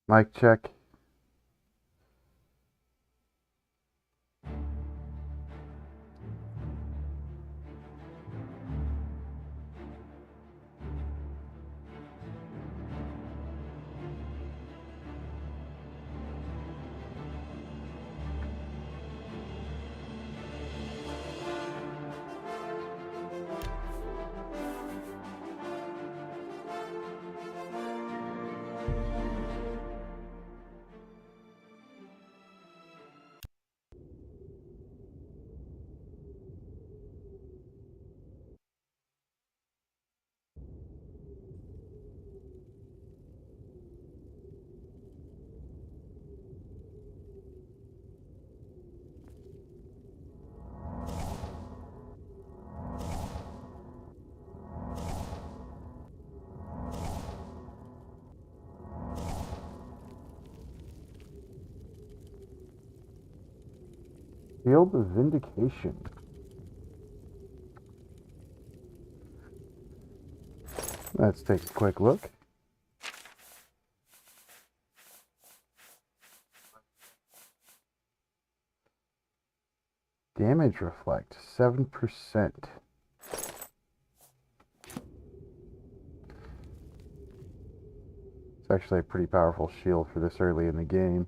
Mic check. Field of Vindication. Let's take a quick look. Damage reflect, 7%. It's actually a pretty powerful shield for this early in the game.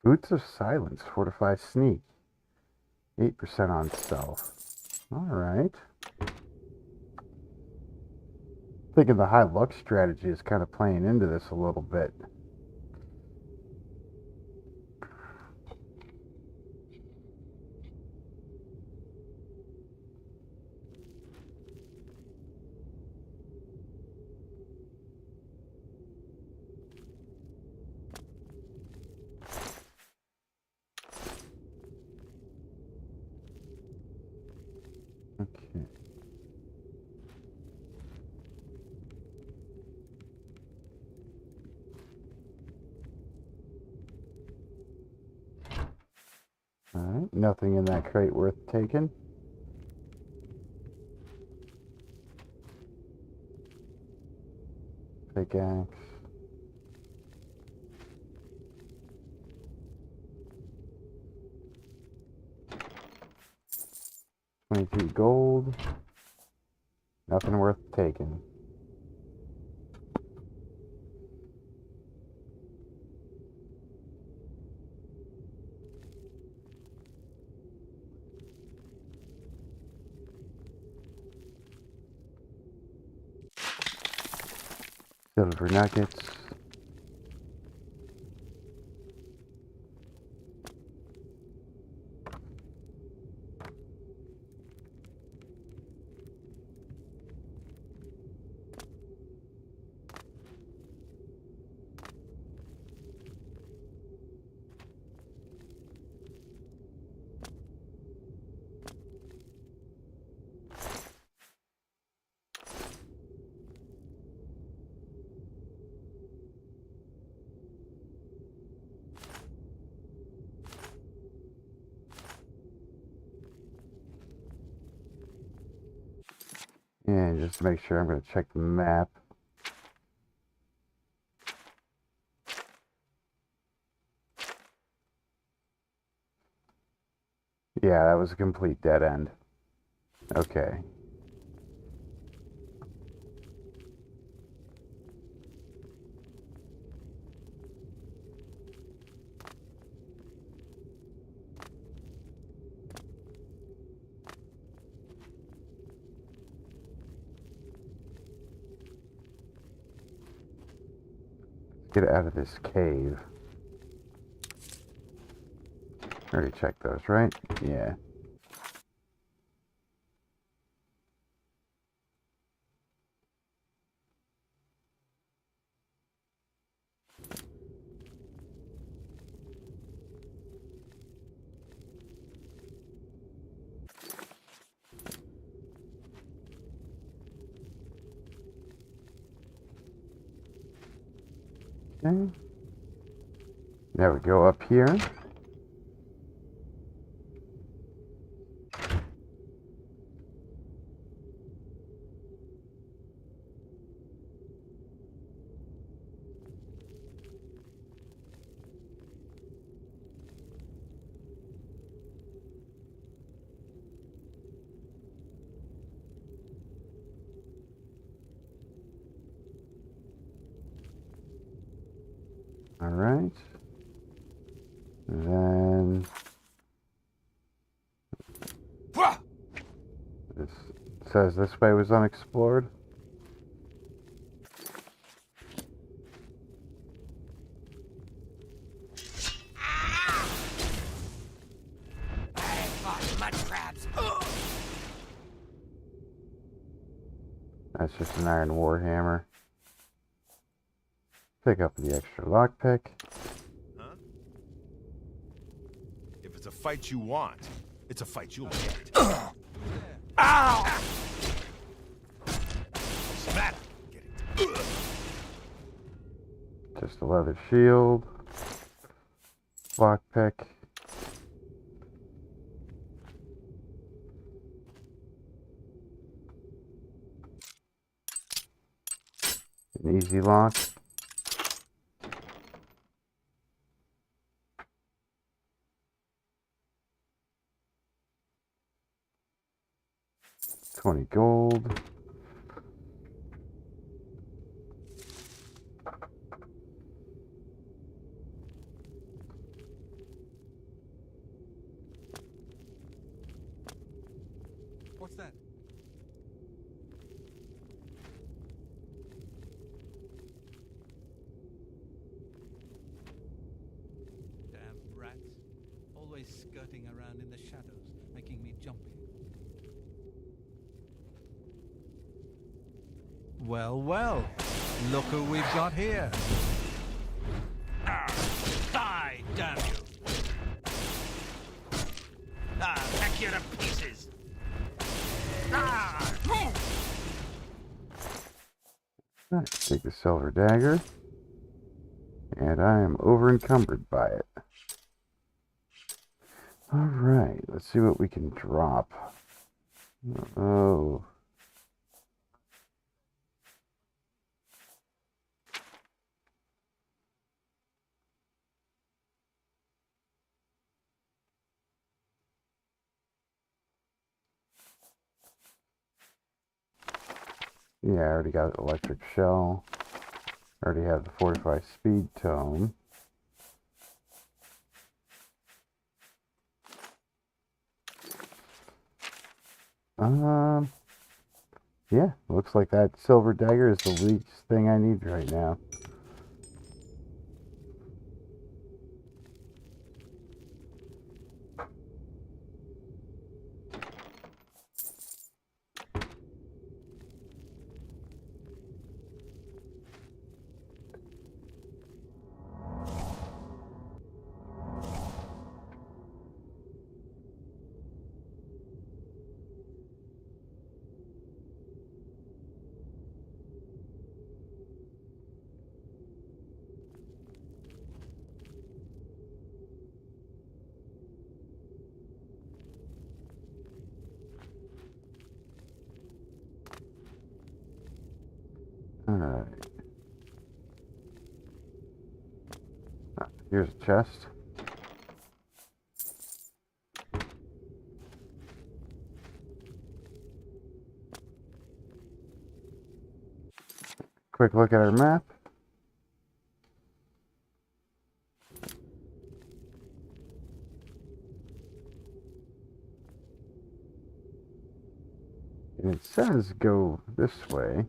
Boots of Silence, fortify sneak. 8% on stealth. Alright. Thinking the high luck strategy is kind of playing into this a little bit. Okay. Alright, nothing in that crate worth taking. Pickaxe. $22 gold. Nothing worth taking. Silver nuggets. And just to make sure, I'm going to check the map. Yeah, that was a complete dead end. Okay. Get out of this cave. Already checked those, right? Yeah. Okay. Now we go up here. All right. Then this says this way was unexplored. That's just an iron warhammer. Pick up the extra lockpick. Huh? If it's a fight you want, it's a fight you'll get. Ow! Smatter! Get it. Just a leather shield. Lockpick. An easy lock. $20 gold. What's that? Damn rats. Always skirting around in the shadows, making me jumpy. Well, well. Look who we've got here. Die, damn you. Peck you to pieces. Nice. Take the silver dagger. And I am over encumbered by it. Alright, let's see what we can drop. Oh. Yeah, I already got electric shell. I already have the fortified speed tome. Yeah, looks like that silver dagger is the least thing I need right now. Alright. Here's a chest. Quick look at our map. And it says go this way.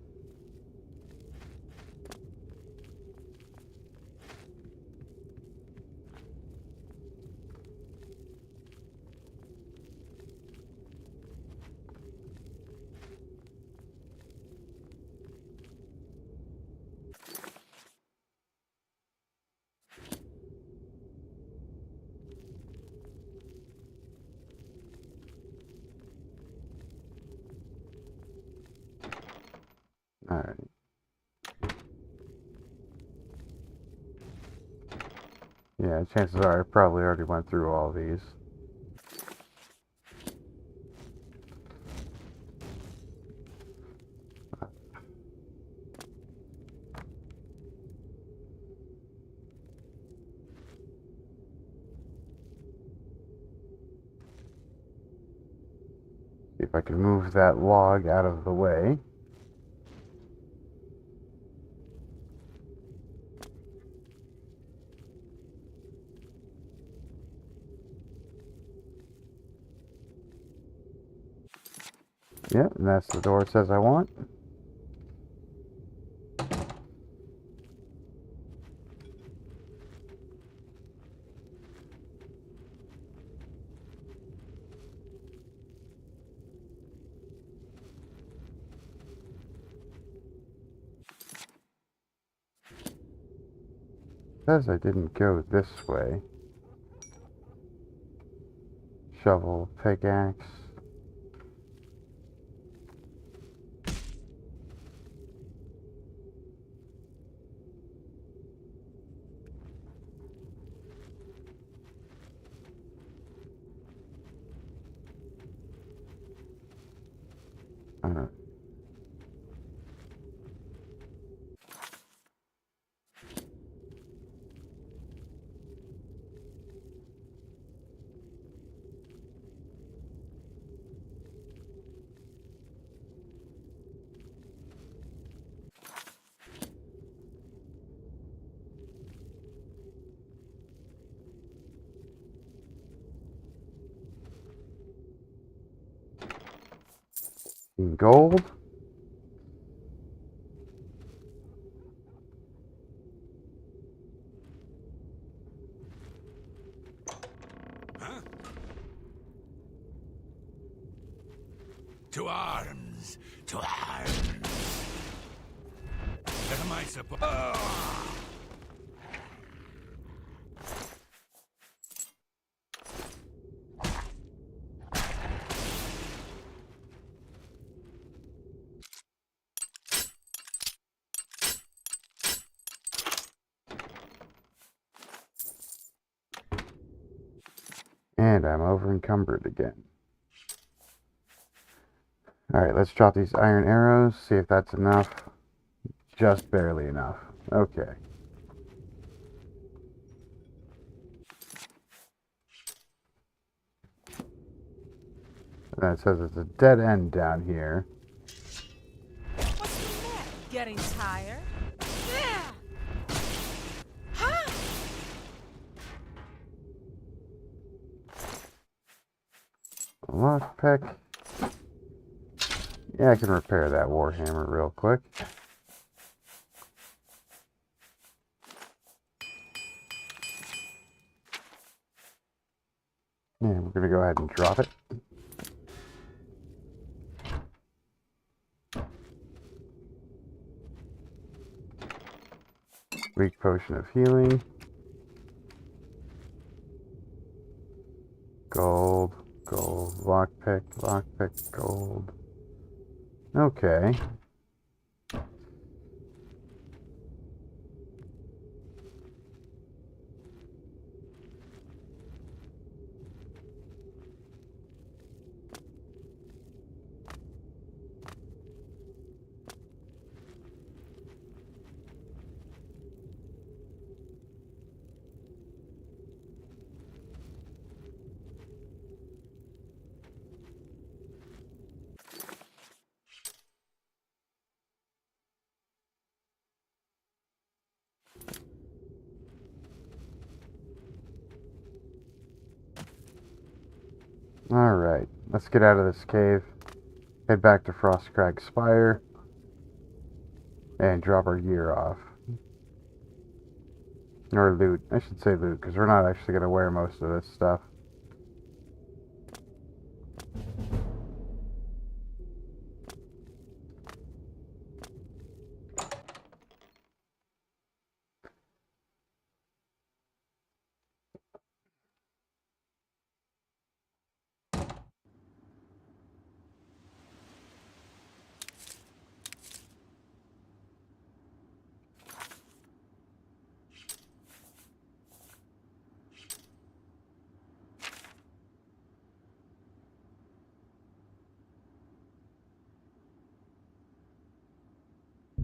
Yeah, chances are I probably already went through all these. See if I can move that log out of the way. Yep, and that's the door it says I want. Says I didn't go this way. Shovel, pickaxe. Alright. Gold. Huh? To arms! To arms! What am I supposed? And I'm over encumbered again. Alright, let's drop these iron arrows, see if that's enough. Just barely enough. Okay. And then it says it's a dead end down here. What's the matter? Getting tired? Yeah. Huh? Lockpick. Yeah, I can repair that warhammer real quick. And we're gonna go ahead and drop it. Weak potion of healing. Gold, gold, lockpick, lockpick, gold. Okay. Alright, let's get out of this cave. Head back to Frostcrag Spire. And drop our gear off. Or loot. I should say loot, because we're not actually going to wear most of this stuff.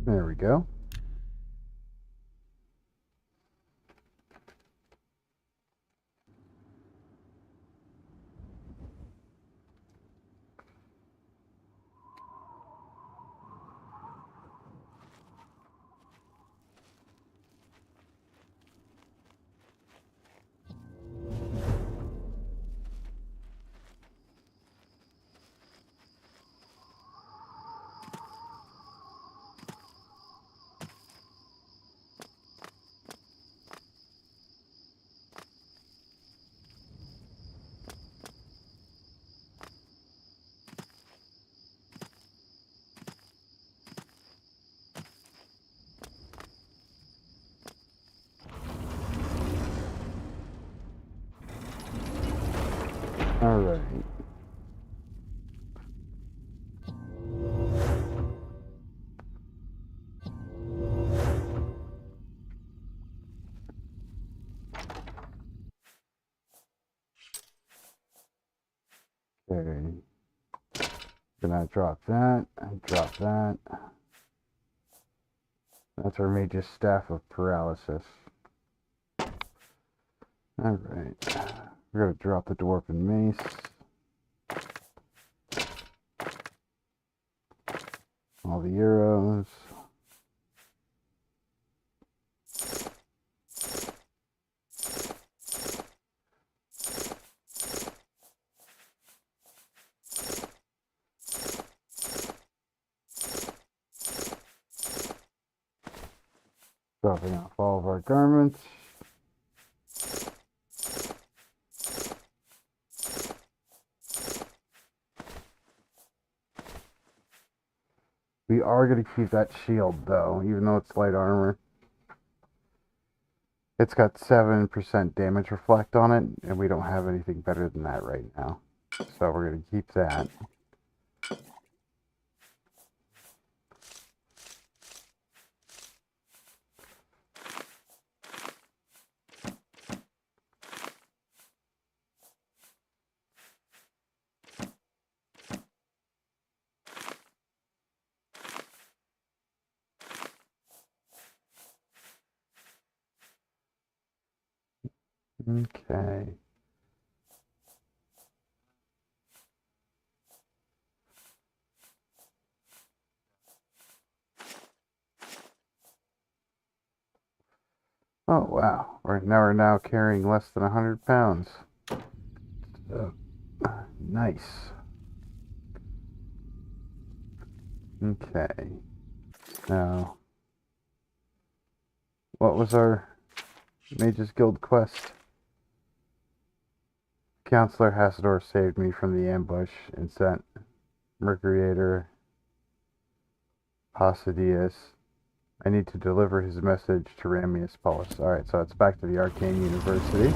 There we go. All right. Okay. Gonna drop that and drop that. That's our mage's staff of paralysis. All right. We're gonna drop the dwarven mace. All the arrows. Dropping off all of our garments. We are going to keep that shield, though, even though it's light armor. It's got 7% damage reflect on it, and we don't have anything better than that right now. So we're going to keep that. Okay. Oh, wow. We're now carrying less than 100 pounds. Nice. Okay. Now, what was our Mage's Guild quest? Counselor Hassador saved me from the ambush and sent Mercuriator Posadius. I need to deliver his message to Ramius Paulus. Alright, so it's back to the Arcane University.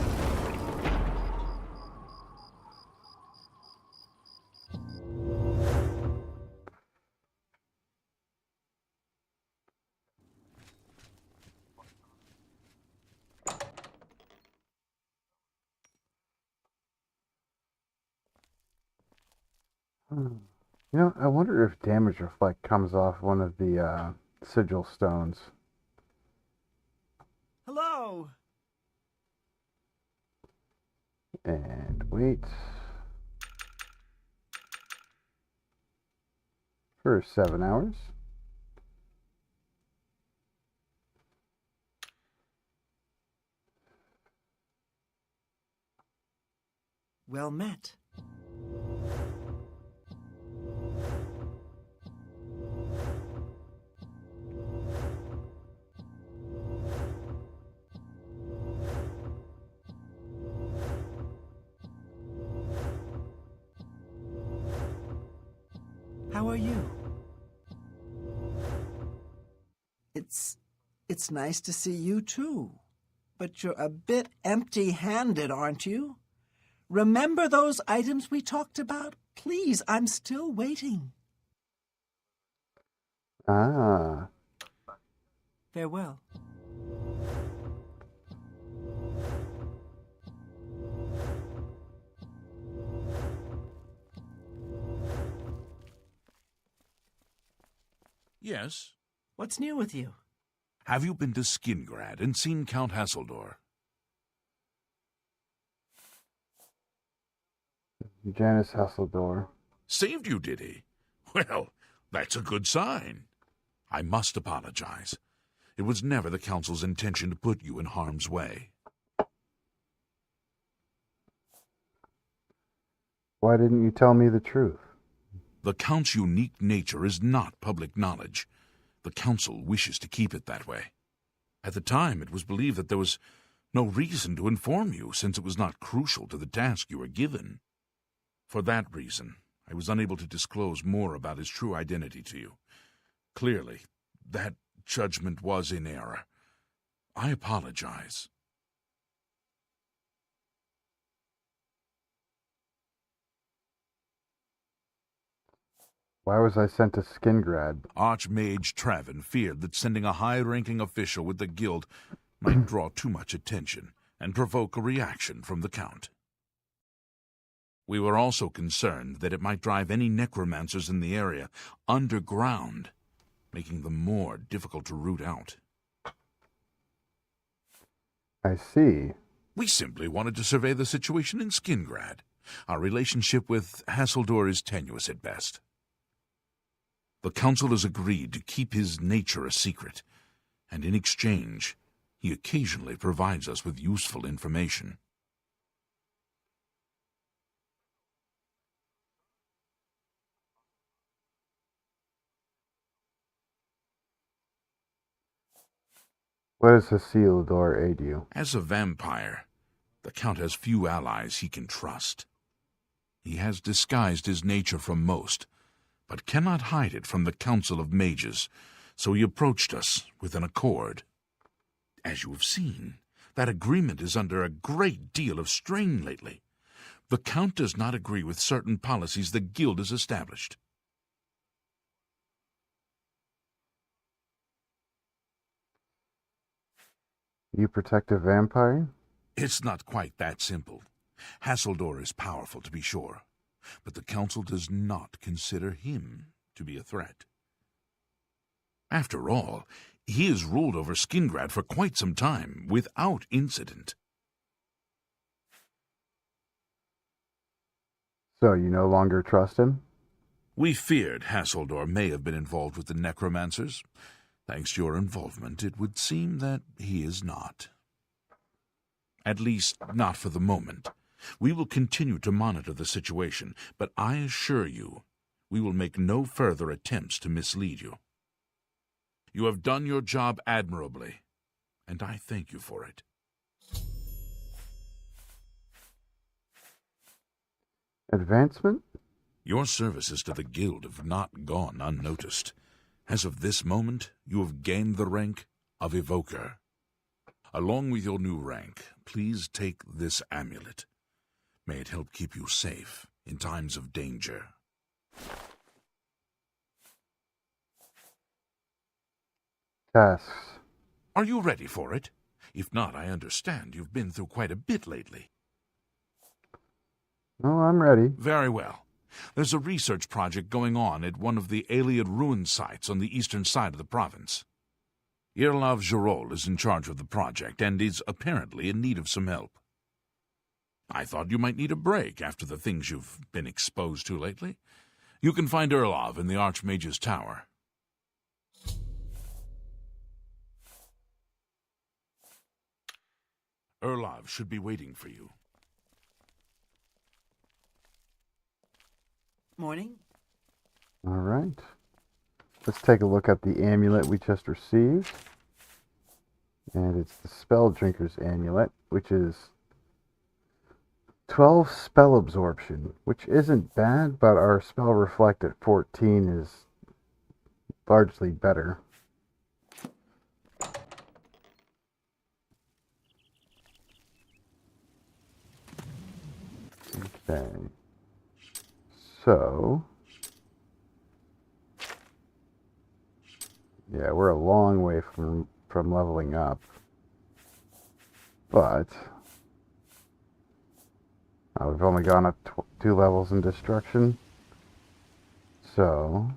You know, I wonder if damage reflect comes off one of the sigil stones. Hello. And wait for 7 hours. Well met. How are you? It's nice to see you too. But you're a bit empty-handed, aren't you? Remember those items we talked about? Please, I'm still waiting. Ah. Farewell. Yes, What's new with you? Have you been to Skingrad and seen Count Hasseldor? Janice Hasseldor. Saved you, did he? Well, that's a good sign. I must apologize. It was never the Council's intention to put you in harm's way. Why didn't you tell me the truth? The Count's unique nature is not public knowledge. The Council wishes to keep it that way. At the time, it was believed that there was no reason to inform you, since it was not crucial to the task you were given. For that reason, I was unable to disclose more about his true identity to you. Clearly, that judgment was in error. I apologize. Why was I sent to Skingrad? Archmage Travin feared that sending a high-ranking official with the guild might draw too much attention and provoke a reaction from the Count. We were also concerned that it might drive any necromancers in the area underground, making them more difficult to root out. I see. We simply wanted to survey the situation in Skingrad. Our relationship with Hasseldor is tenuous at best. The Council has agreed to keep his nature a secret, and in exchange, he occasionally provides us with useful information. What does Hasseldor aid you? As a vampire, the Count has few allies he can trust. He has disguised his nature from most, but cannot hide it from the Council of Mages, so he approached us with an accord. As you have seen, that agreement is under a great deal of strain lately. The Count does not agree with certain policies the Guild has established. You protect a vampire? It's not quite that simple. Hasseldor is powerful, to be sure, but the Council does not consider him to be a threat. After all, he has ruled over Skingrad for quite some time, without incident. So you no longer trust him? We feared Hasseldor may have been involved with the necromancers. Thanks to your involvement, it would seem that he is not. At least, not for the moment. We will continue to monitor the situation, but I assure you, we will make no further attempts to mislead you. You have done your job admirably, and I thank you for it. Advancement? Your services to the Guild have not gone unnoticed. As of this moment, you have gained the rank of Evoker. Along with your new rank, please take this amulet. May it help keep you safe in times of danger. Tasks. Are you ready for it? If not, I understand you've been through quite a bit lately. Oh, I'm ready. Very well. There's a research project going on at one of the Aliad ruin sites on the eastern side of the province. Irlav Jarol is in charge of the project and is apparently in need of some help. I thought you might need a break after the things you've been exposed to lately. You can find Irlav in the Archmage's Tower. Irlav should be waiting for you. Morning. All right. Let's take a look at the amulet we just received. And it's the Spell Drinker's Amulet, which is 12 spell absorption, which isn't bad, but our spell reflect at 14 is largely better. Okay. So, yeah, we're a long way from leveling up, but we've only gone up 2 levels in destruction, so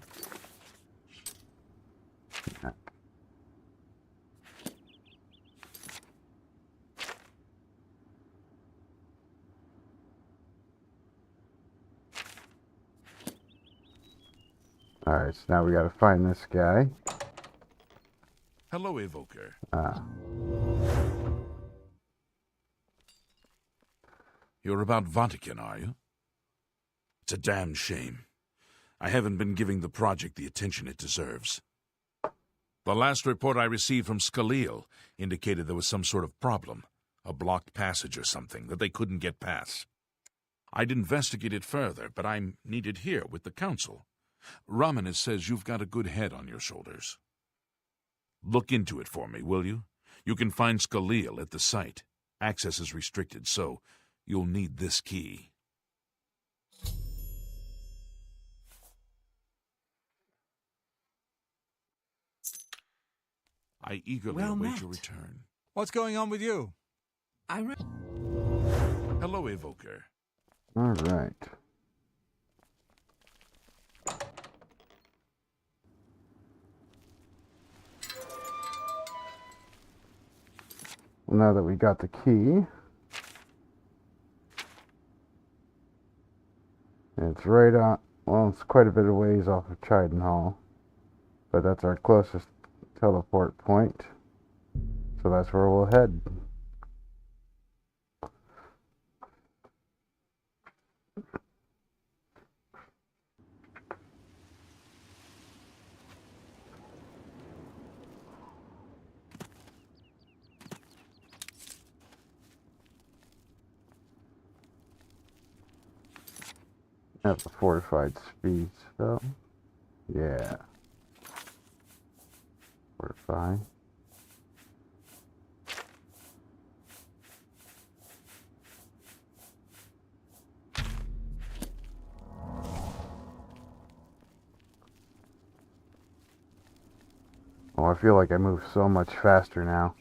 Alright, so now we gotta find this guy. Hello, Evoker. You're about Vatican, are you? It's a damn shame. I haven't been giving the project the attention it deserves. The last report I received from Scaleel indicated there was some sort of problem, a blocked passage or something that they couldn't get past. I'd investigate it further, but I'm needed here with the Council. Romanus says you've got a good head on your shoulders. Look into it for me, will you? You can find Scaleel at the site. Access is restricted, so you'll need this key. I eagerly Well await met. your return. What's going on with you? Hello, Evoker. Alright. Well, now that we got the key, it's right on, well, it's quite a bit of ways off of Trident Hall, but that's our closest teleport point, so that's where we'll head. At the fortified speed spell. Yeah. Fortify. Oh, I feel like I move so much faster now.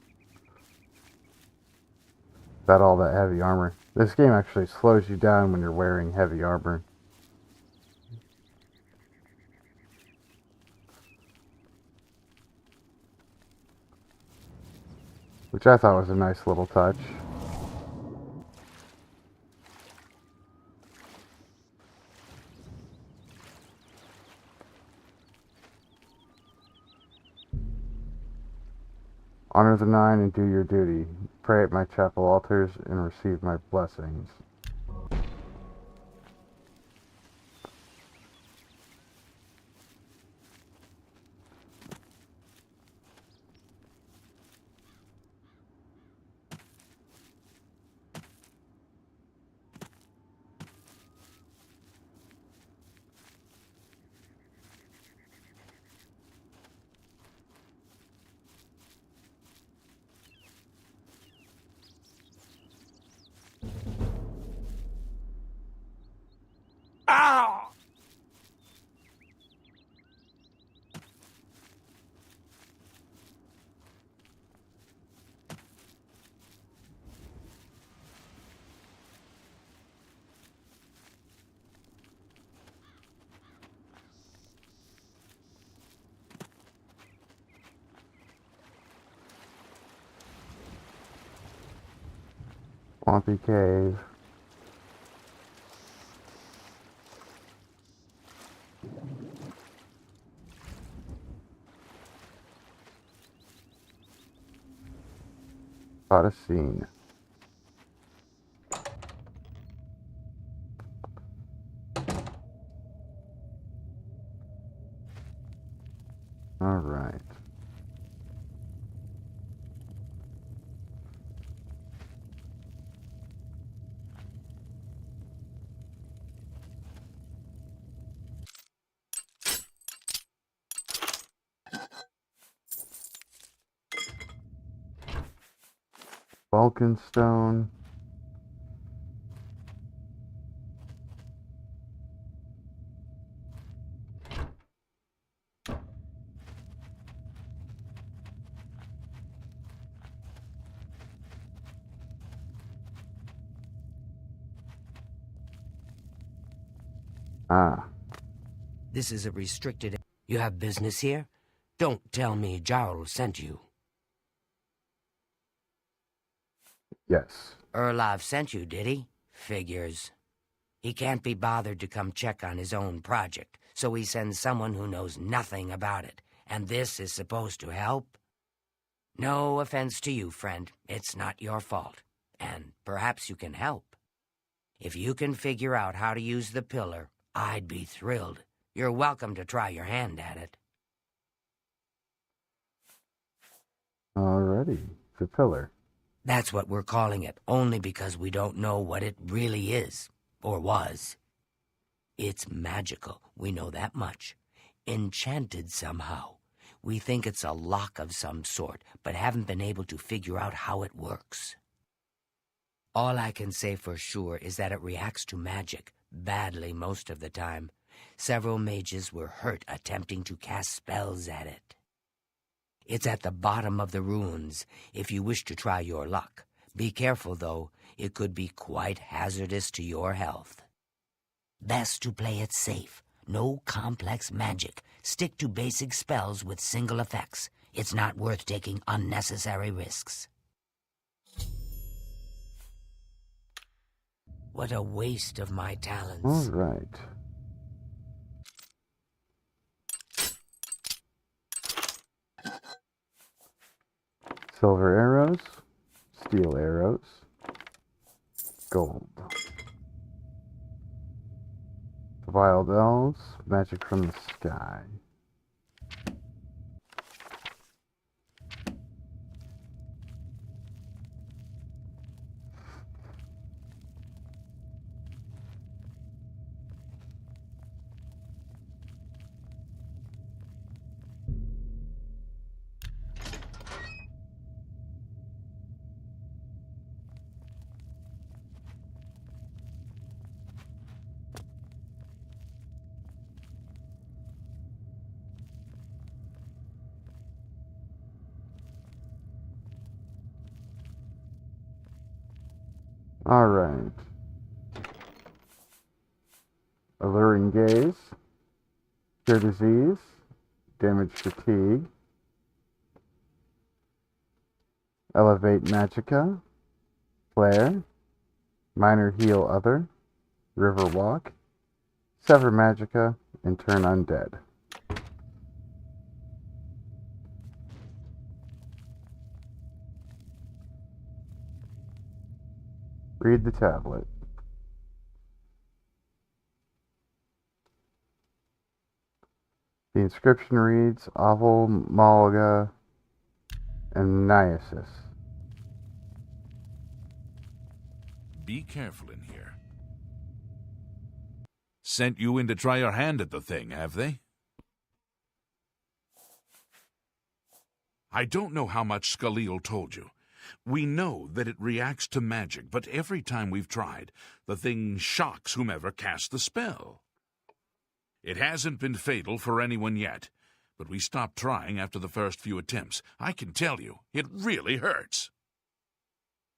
Without all that heavy armor. This game actually slows you down when you're wearing heavy armor. Which I thought was a nice little touch. Honor the Nine and do your duty. Pray at my chapel altars and receive my blessings. Ah! Swampy Cave. Caught a scene. Alright. Vulcan Stone. Ah. This is a restricted... You have business here? Don't tell me Jarl sent you. Yes. Erlov sent you, did he? Figures. He can't be bothered to come check on his own project, so he sends someone who knows nothing about it. And this is supposed to help? No offense to you, friend. It's not your fault. And perhaps you can help. If you can figure out how to use the pillar, I'd be thrilled. You're welcome to try your hand at it. Alrighty, the pillar. That's what we're calling it, only because we don't know what it really is, or was. It's magical, we know that much. Enchanted somehow. We think it's a lock of some sort, but haven't been able to figure out how it works. All I can say for sure is that it reacts to magic, badly most of the time. Several mages were hurt attempting to cast spells at it. It's at the bottom of the ruins, if you wish to try your luck. Be careful, though. It could be quite hazardous to your health. Best to play it safe. No complex magic. Stick to basic spells with single effects. It's not worth taking unnecessary risks. What a waste of my talents. Alright. Silver arrows, steel arrows, gold. Wild elves, magic from the sky. Alright. Alluring gaze, cure disease, damage fatigue, elevate magicka, flare, minor heal other, river walk, sever magicka, and turn undead. Read the tablet. The inscription reads Oval Malga and Niasis. Be careful in here. Sent you in to try your hand at the thing, have they? I don't know how much Skalil told you. We know that it reacts to magic, but every time we've tried, the thing shocks whomever cast the spell. It hasn't been fatal for anyone yet, but we stopped trying after the first few attempts. I can tell you, it really hurts.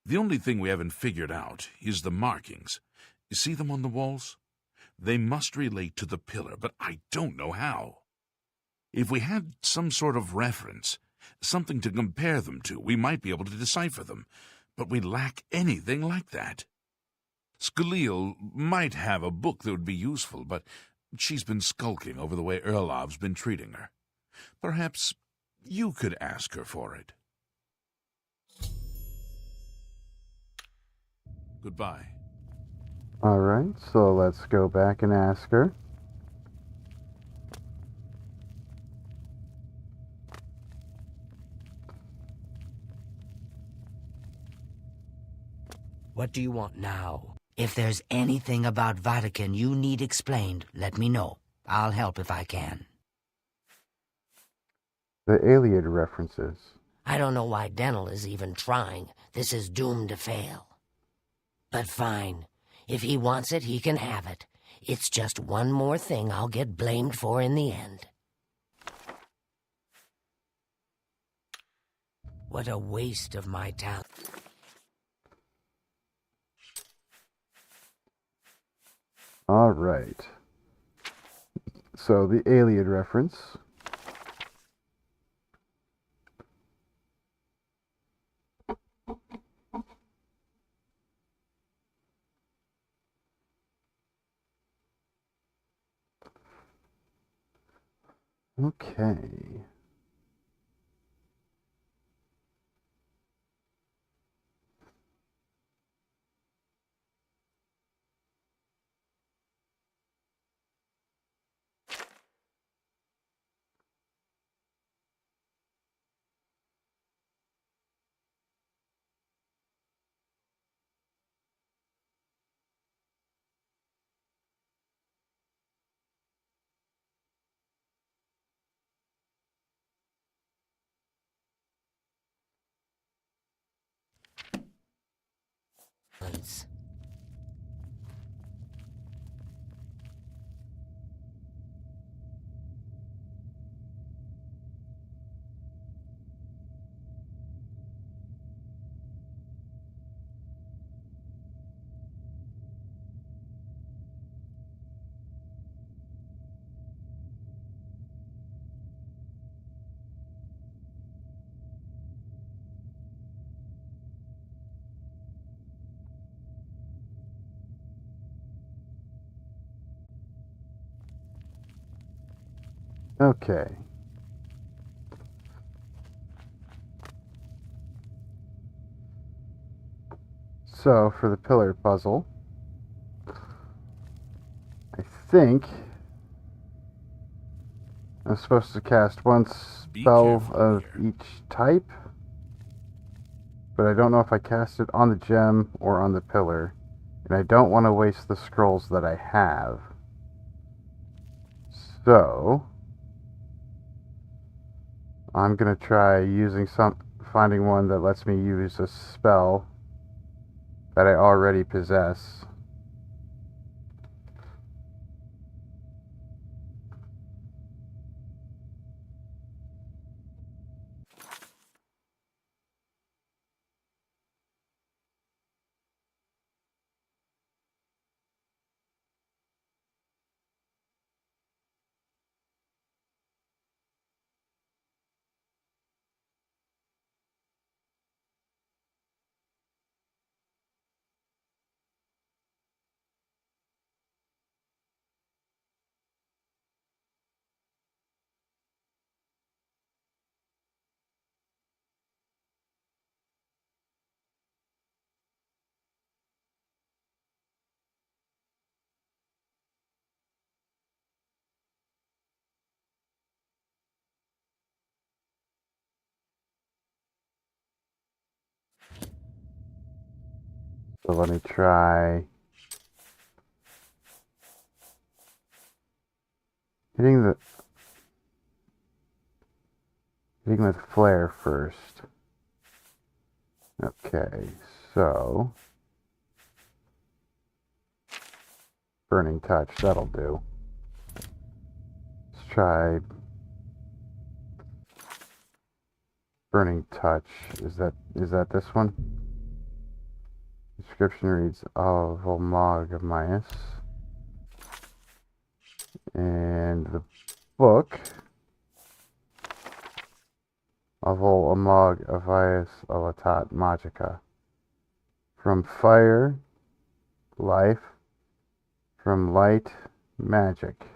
The only thing we haven't figured out is the markings. You see them on the walls? They must relate to the pillar, but I don't know how. If we had some sort of reference, something to compare them to, we might be able to decipher them, but we lack anything like that. Skalil might have a book that would be useful, but she's been skulking over the way Erlov's been treating her. Perhaps you could ask her for it. Goodbye. Alright, so let's go back and ask her. What do you want now? If there's anything about Vatican you need explained, let me know. I'll help if I can. The Iliad references. I don't know why Dental is even trying. This is doomed to fail. But fine. If he wants it, he can have it. It's just one more thing I'll get blamed for in the end. What a waste of my talent. Alright. So the Iliad reference. Okay. Once. Okay. So, for the pillar puzzle, I think I'm supposed to cast one Be spell careful of here. each type, but I don't know if I cast it on the gem or on the pillar, and I don't want to waste the scrolls that I have. So, I'm gonna try finding one that lets me use a spell that I already possess. So let me try hitting the hitting with flare first. Okay, so burning touch, that'll do. Let's try burning touch. Is that this one? Description reads Volmagamias. And the book Avol Amag Avias Alatat Magica. From fire, life, from light, magic.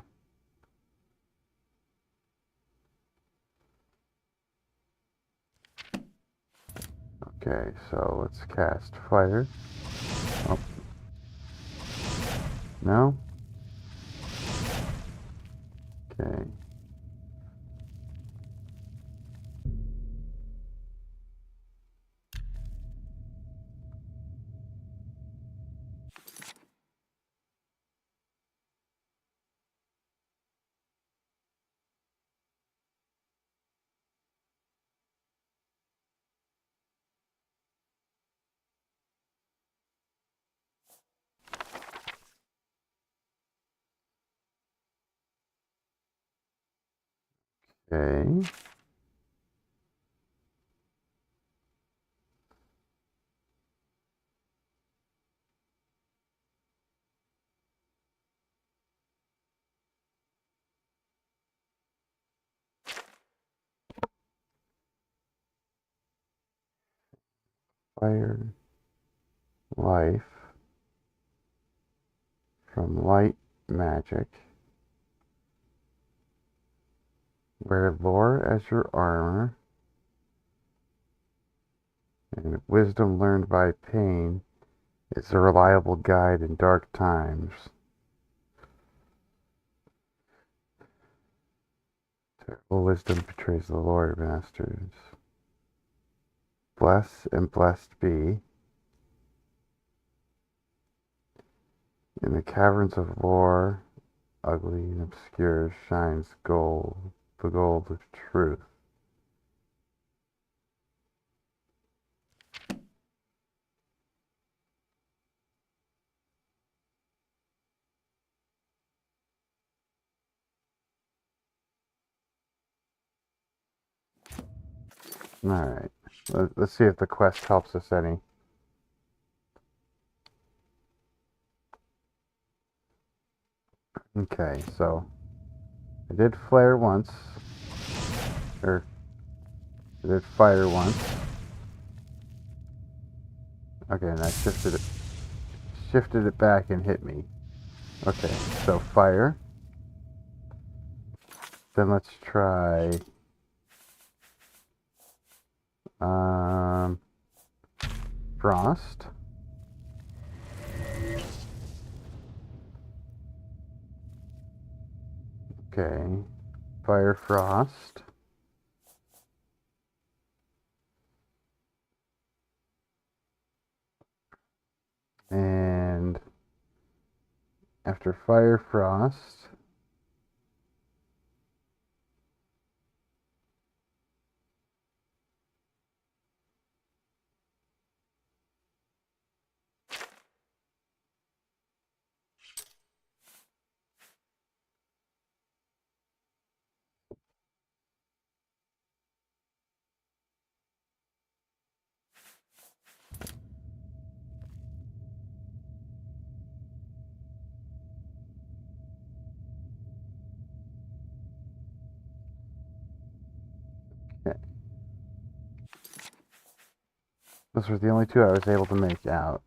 Okay, so let's cast fire. Oh. No? Okay. Okay. Fire, life, from light, magic. Wear lore as your armor. And wisdom learned by pain is a reliable guide in dark times. Terrible wisdom betrays the Lord Masters. Bless and blessed be. In the caverns of lore, ugly and obscure, shines gold, the gold of truth. Alright, let's see if the quest helps us any. Okay, so I did flare once, or I did fire once. Okay, and I shifted it back and hit me. Okay, so fire. Then let's try frost. Okay, fire frost. And after fire frost, okay. Those were the only two I was able to make out.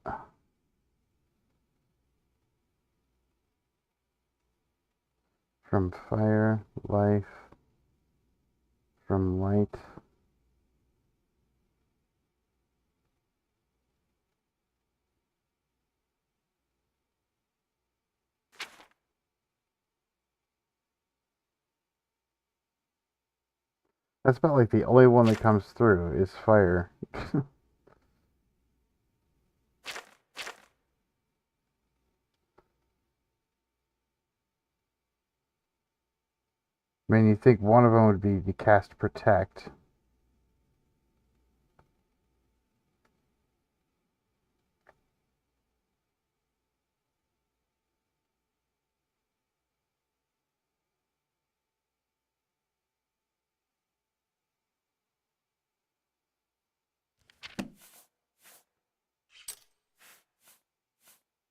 From fire, life, from light. That's about like the only one that comes through is fire. I mean, you'd think one of them would be the cast protect.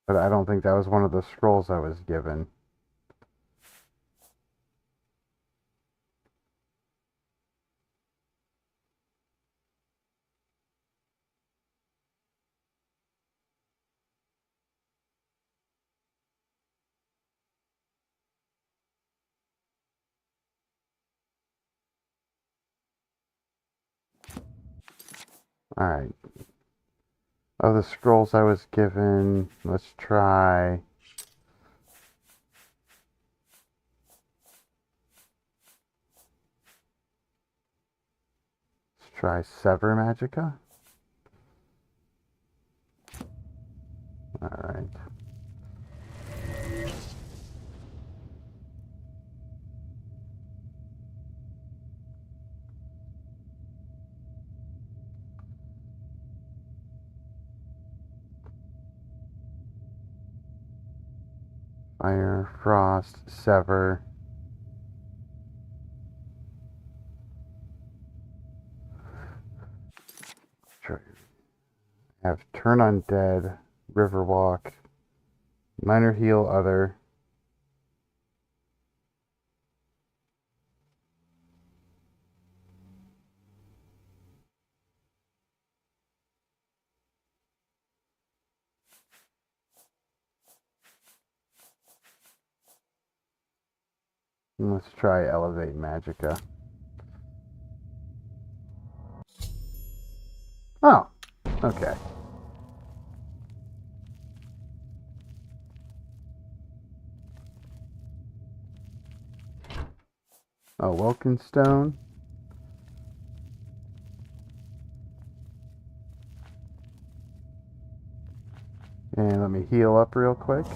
But I don't think that was one of the scrolls I was given. Alright. Of the scrolls I was given, let's try... Let's try Sever Magica. Alright. Fire, frost, sever. Have turn undead, riverwalk, minor heal other. And let's try elevate magica. Oh, okay. Oh, Welkin Stone. And let me heal up real quick.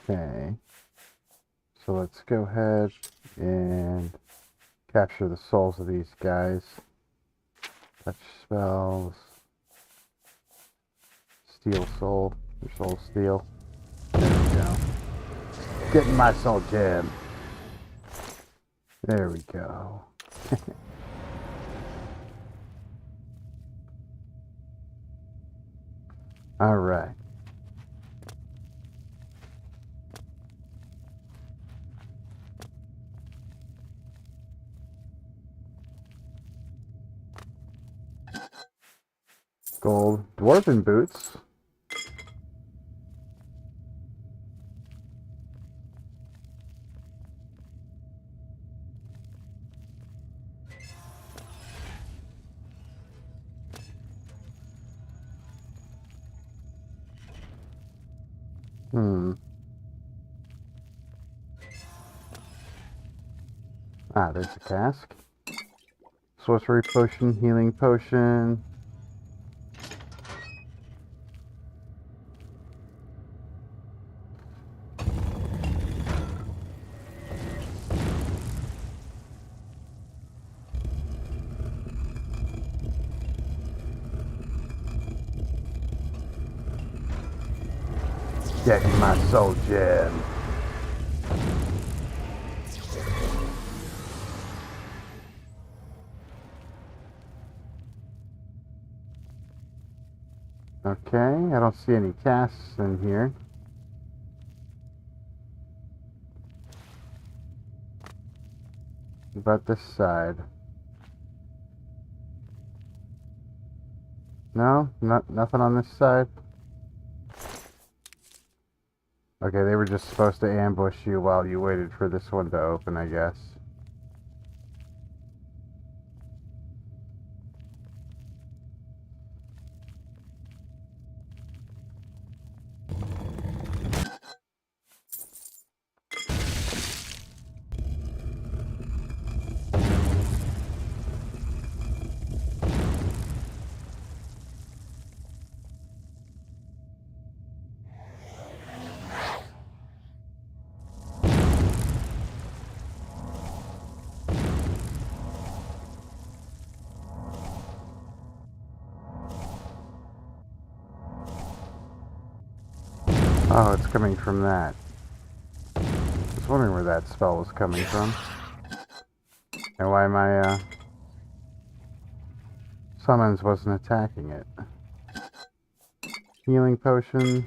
Okay. So let's go ahead and capture the souls of these guys. Touch spells. Steal soul. Your soul steal. There we go. Getting my soul gem. There we go. Alright. Gold dwarven boots. Ah, there's a cask. Sorcery potion, healing potion. Getting my soul gem. Okay, I don't see any casks in here. What about this side? No, nothing on this side. Okay, they were just supposed to ambush you while you waited for this one to open, I guess. Oh, it's coming from that. I was wondering where that spell was coming from. And why my summons wasn't attacking it. Healing potion.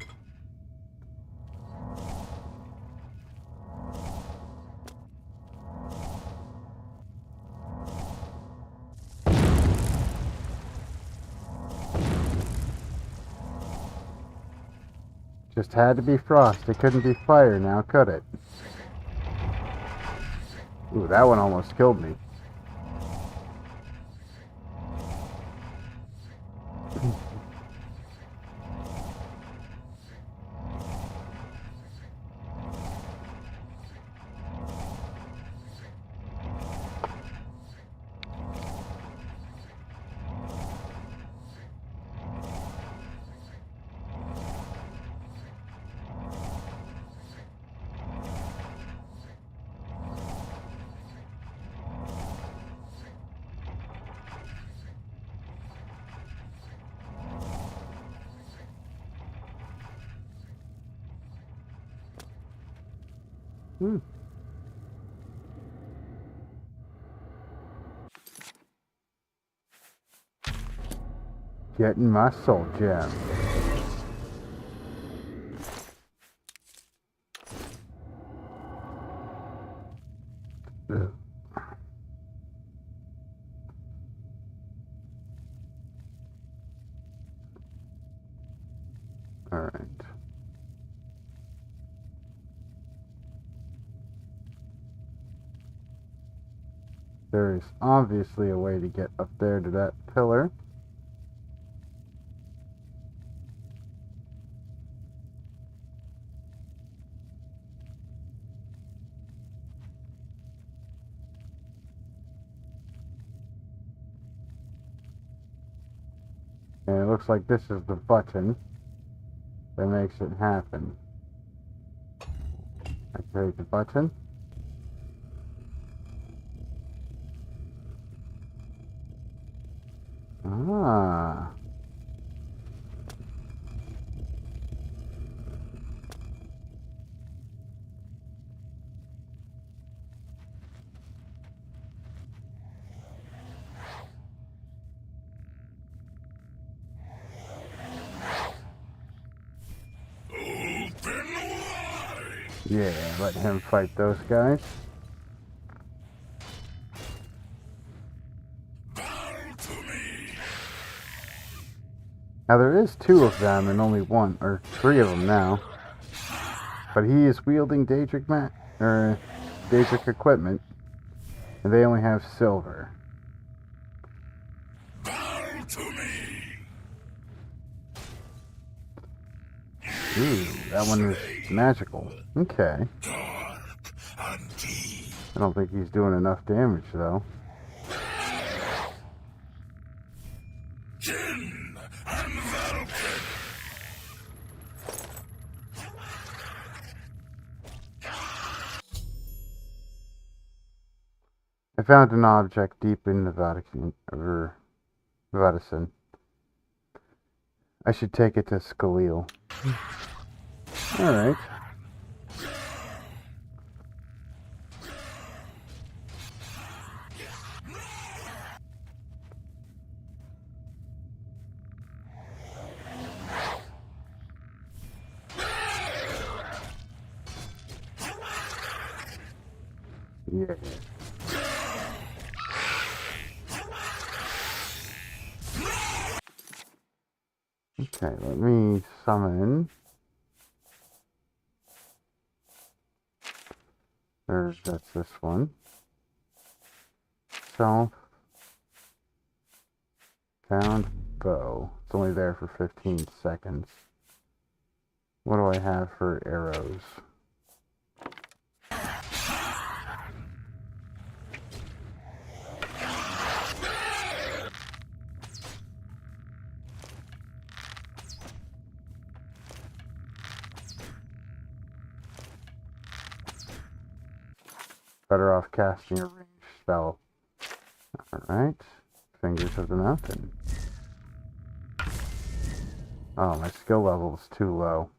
Just had to be frost. It couldn't be fire now, could it? Ooh, that one almost killed me. Hmm. Getting my soul gem. Ugh. All right. There is obviously a way to get up there to that pillar. And it looks like this is the button that makes it happen. Activate the button. Ah. Yeah, let him fight those guys. Now there is 2 of them and only 1, or 3 of them now. But he is wielding Daedric Daedric equipment, and they only have silver. Ooh, that one is magical. Okay. I don't think he's doing enough damage, though. I found an object deep in the Vatican. I should take it to Skalil. Alright. Yeah. Okay, let me summon. That's this one. Self. Found bow. It's only there for 15 seconds. What do I have for arrows? Better off casting a ranged spell. Alright. Fingers of the Mountain. Oh, my skill level is too low.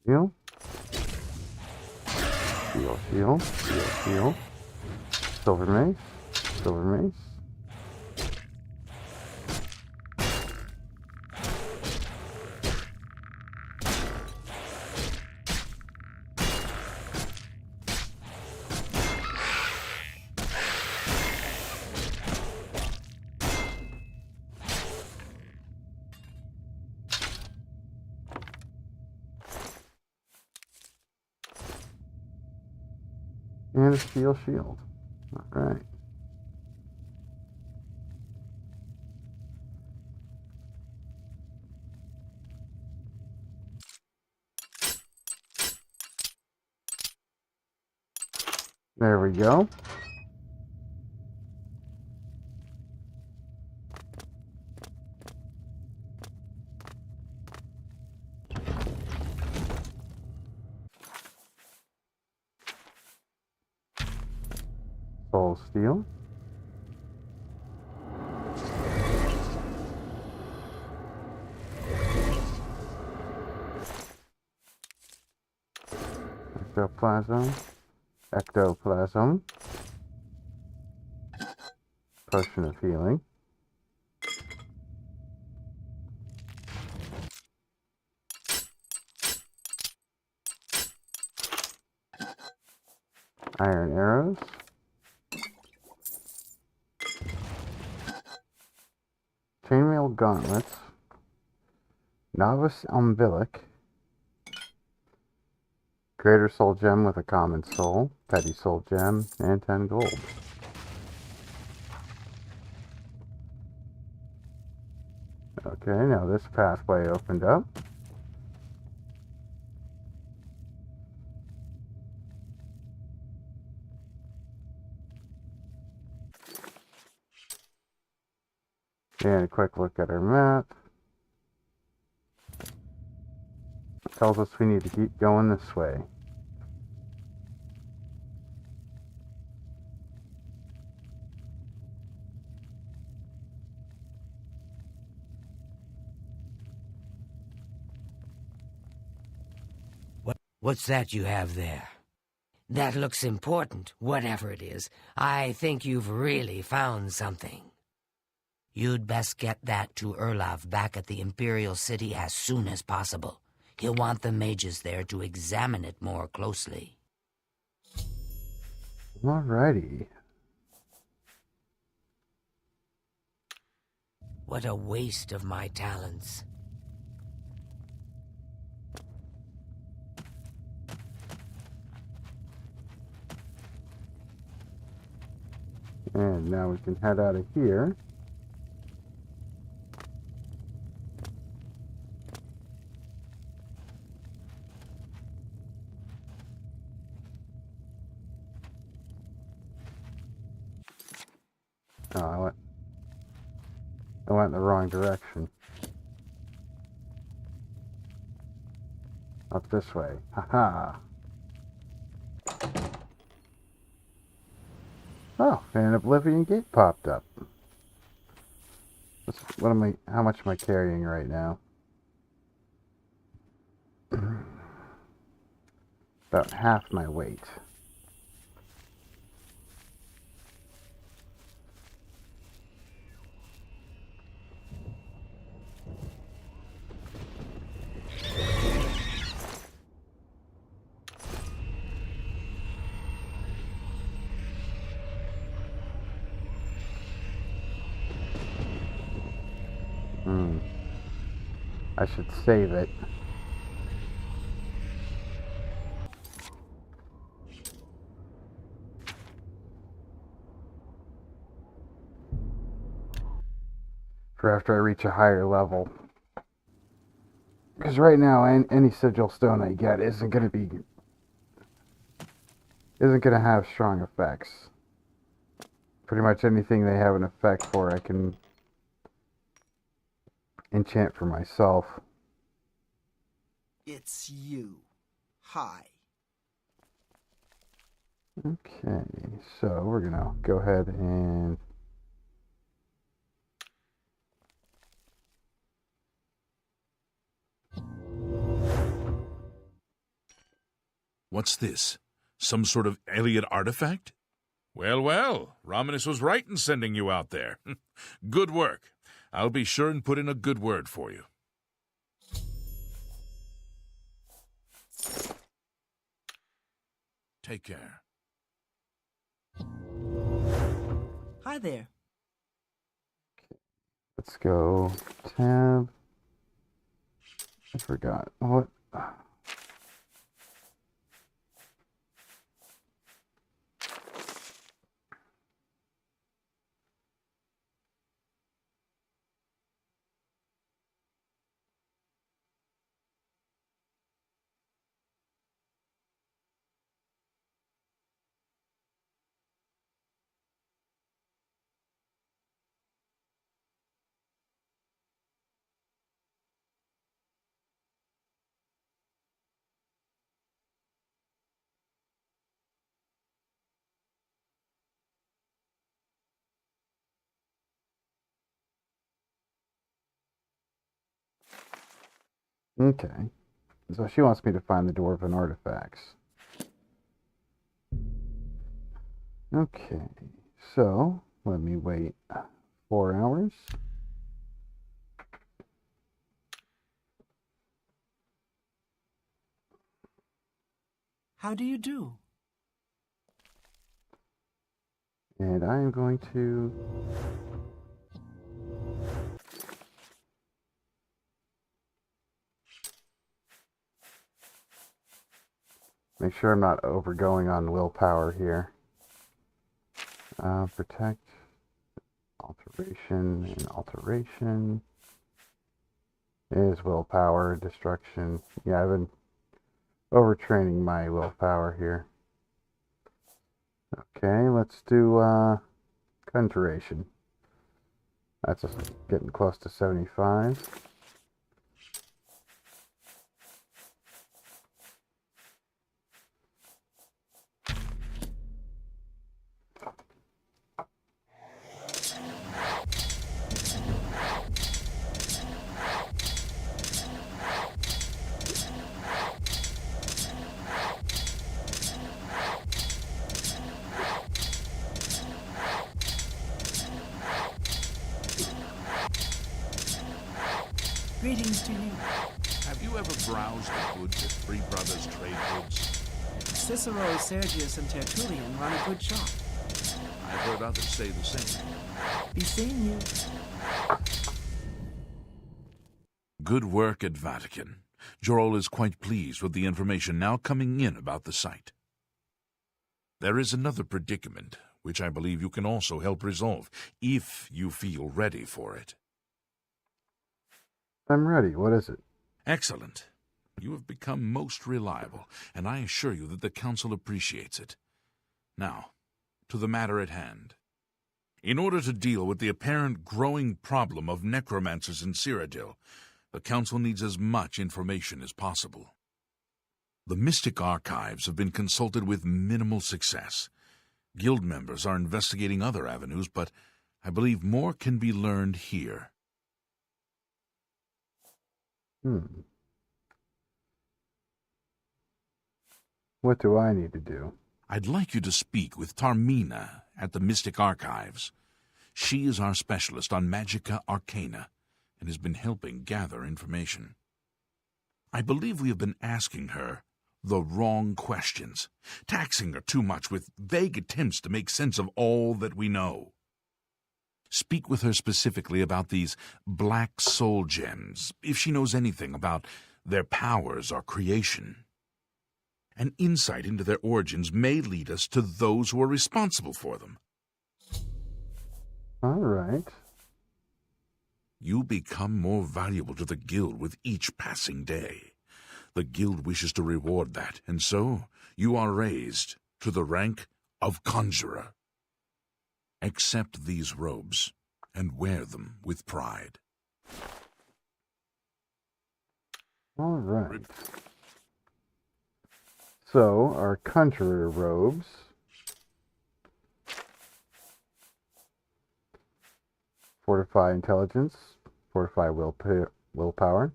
Heal. Heal, heal, heal, heal. Silver mace. Silver mace. And a steel shield. Alright. There we go. Soul steel. Ectoplasm. Ectoplasm. Potion of healing. Iron arrows. Chainmail gauntlets. Novice umbilic. Greater soul gem with a common soul. Petty soul gem and 10 gold. Okay, now this pathway opened up. And a quick look at our map. Tells us we need to keep going this way. What's that you have there? That looks important, whatever it is. I think you've really found something. You'd best get that to Erlav back at the Imperial City as soon as possible. He'll want the mages there to examine it more closely. Alrighty. What a waste of my talents. And now we can head out of here. Oh, I went in the wrong direction. Up this way. Haha. Oh, and an oblivion gate popped up. How much am I carrying right now? About half my weight. I should save it. For after I reach a higher level. Because right now, any sigil stone I get isn't going to have strong effects. Pretty much anything they have an effect for, I can enchant for myself. It's you. Hi. Okay, so we're gonna go ahead and What's this? Some sort of alien artifact? Well, well, Romanus was right in sending you out there. Good work. I'll be sure and put in a good word for you. Take care. Hi there. let's go tab. I forgot what. Okay. So she wants me to find the dwarven artifacts. Okay. So, let me wait 4 hours. How do you do? And I am going to... make sure I'm not overgoing on willpower here. Protect, alteration, and alteration. It is willpower, destruction. Yeah, I've been overtraining my willpower here. Okay, let's do conjuration. That's just getting close to 75. Greetings to you. Have you ever browsed the goods at Three Brothers Trade Goods? Cicero, Sergius, and Tertullian run a good shop. I've heard others say the same. Be seeing you. Good work at Vatican. Jorol is quite pleased with the information now coming in about the site. There is another predicament, which I believe you can also help resolve, if you feel ready for it. I'm ready. What is it? Excellent. You have become most reliable, and I assure you that the Council appreciates it. Now, to the matter at hand. In order to deal with the apparent growing problem of necromancers in Cyrodiil, the Council needs as much information as possible. The Mystic Archives have been consulted with minimal success. Guild members are investigating other avenues, but I believe more can be learned here. What do I need to do? I'd like you to speak with Tarmina at the Mystic Archives. She is our specialist on Magica Arcana and has been helping gather information. I believe we have been asking her the wrong questions, taxing her too much with vague attempts to make sense of all that we know. Speak with her specifically about these black soul gems, if she knows anything about their powers or creation. An insight into their origins may lead us to those who are responsible for them. All right. You become more valuable to the Guild with each passing day. The Guild wishes to reward that, and so you are raised to the rank of Conjurer. Accept these robes and wear them with pride. All right. So, our Conjurer robes. Fortify Intelligence, Fortify Willpower,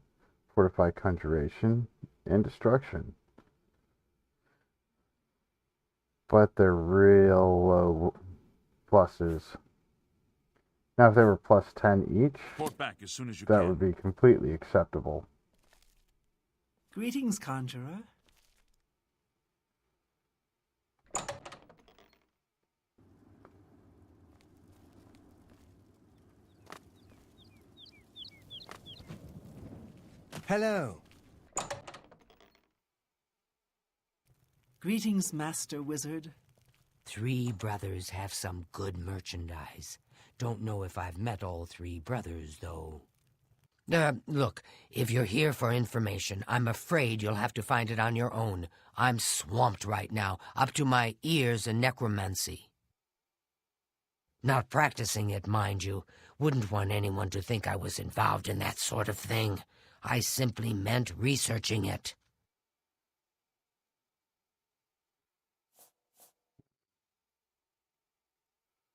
Fortify Conjuration, and Destruction. But they're real low pluses. Now, if they were plus 10 each, Report back as soon as you that can. would be completely acceptable. Greetings, Conjurer. Hello. Greetings, Master Wizard. Three Brothers have some good merchandise. Don't know if I've met all three brothers, though. Look, if you're here for information, I'm afraid you'll have to find it on your own. I'm swamped right now, up to my ears in necromancy. Not practicing it, mind you. Wouldn't want anyone to think I was involved in that sort of thing. I simply meant researching it.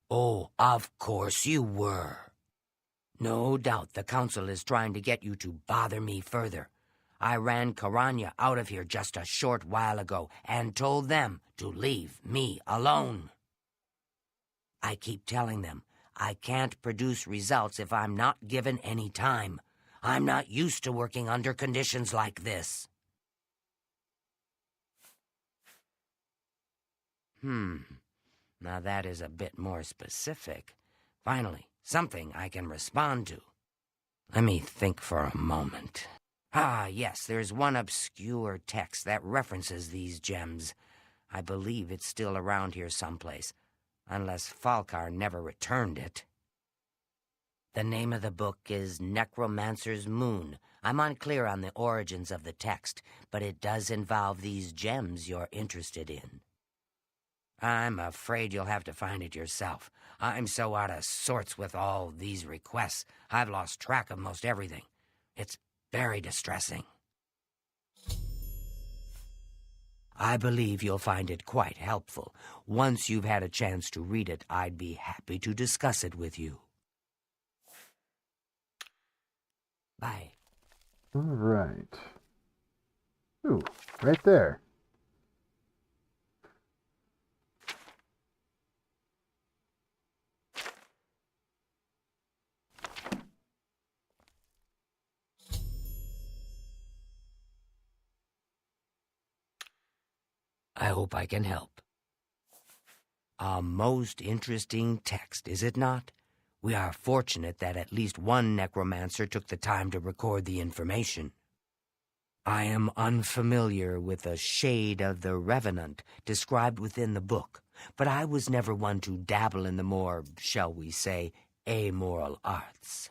Oh, of course you were. No doubt the Council is trying to get you to bother me further. I ran Karanya out of here just a short while ago and told them to leave me alone. I keep telling them I can't produce results if I'm not given any time. I'm not used to working under conditions like this. Now that is a bit more specific. Finally, something I can respond to. Let me think for a moment. Ah, yes, there's one obscure text that references these gems. I believe it's still around here someplace, unless Falkar never returned it. The name of the book is Necromancer's Moon. I'm unclear on the origins of the text, but it does involve these gems you're interested in. I'm afraid you'll have to find it yourself. I'm so out of sorts with all these requests, I've lost track of most everything. It's very distressing. I believe you'll find it quite helpful. Once you've had a chance to read it, I'd be happy to discuss it with you. Bye. All right. Ooh, right there. I hope I can help. A most interesting text, is it not? We are fortunate that at least one necromancer took the time to record the information. I am unfamiliar with the shade of the revenant described within the book, but I was never one to dabble in the more, shall we say, amoral arts.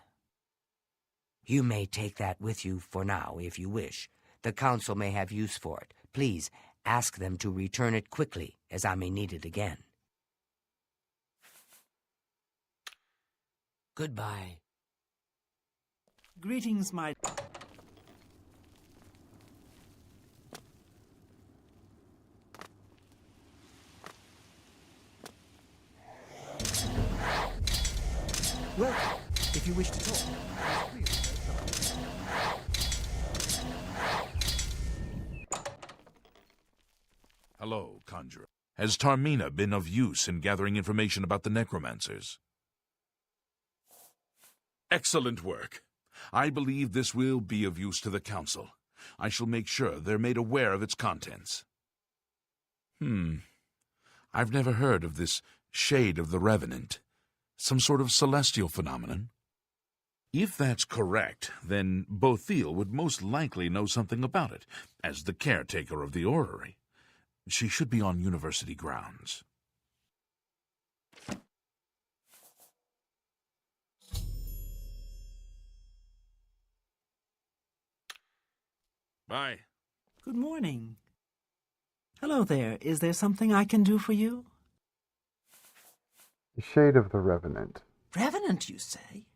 You may take that with you for now, if you wish. The council may have use for it. Please, ask them to return it quickly, as I may need it again. Goodbye. Greetings, my... Well, if you wish to talk. Hello, Conjurer. Has Tarmina been of use in gathering information about the necromancers? Excellent work. I believe this will be of use to the Council. I shall make sure they're made aware of its contents. I've never heard of this shade of the Revenant. Some sort of celestial phenomenon? If that's correct, then Bothiel would most likely know something about it, as the caretaker of the orrery. She should be on university grounds. Bye. Good morning. Hello there. Is there something I can do for you? The shade of the Revenant. Revenant, you say?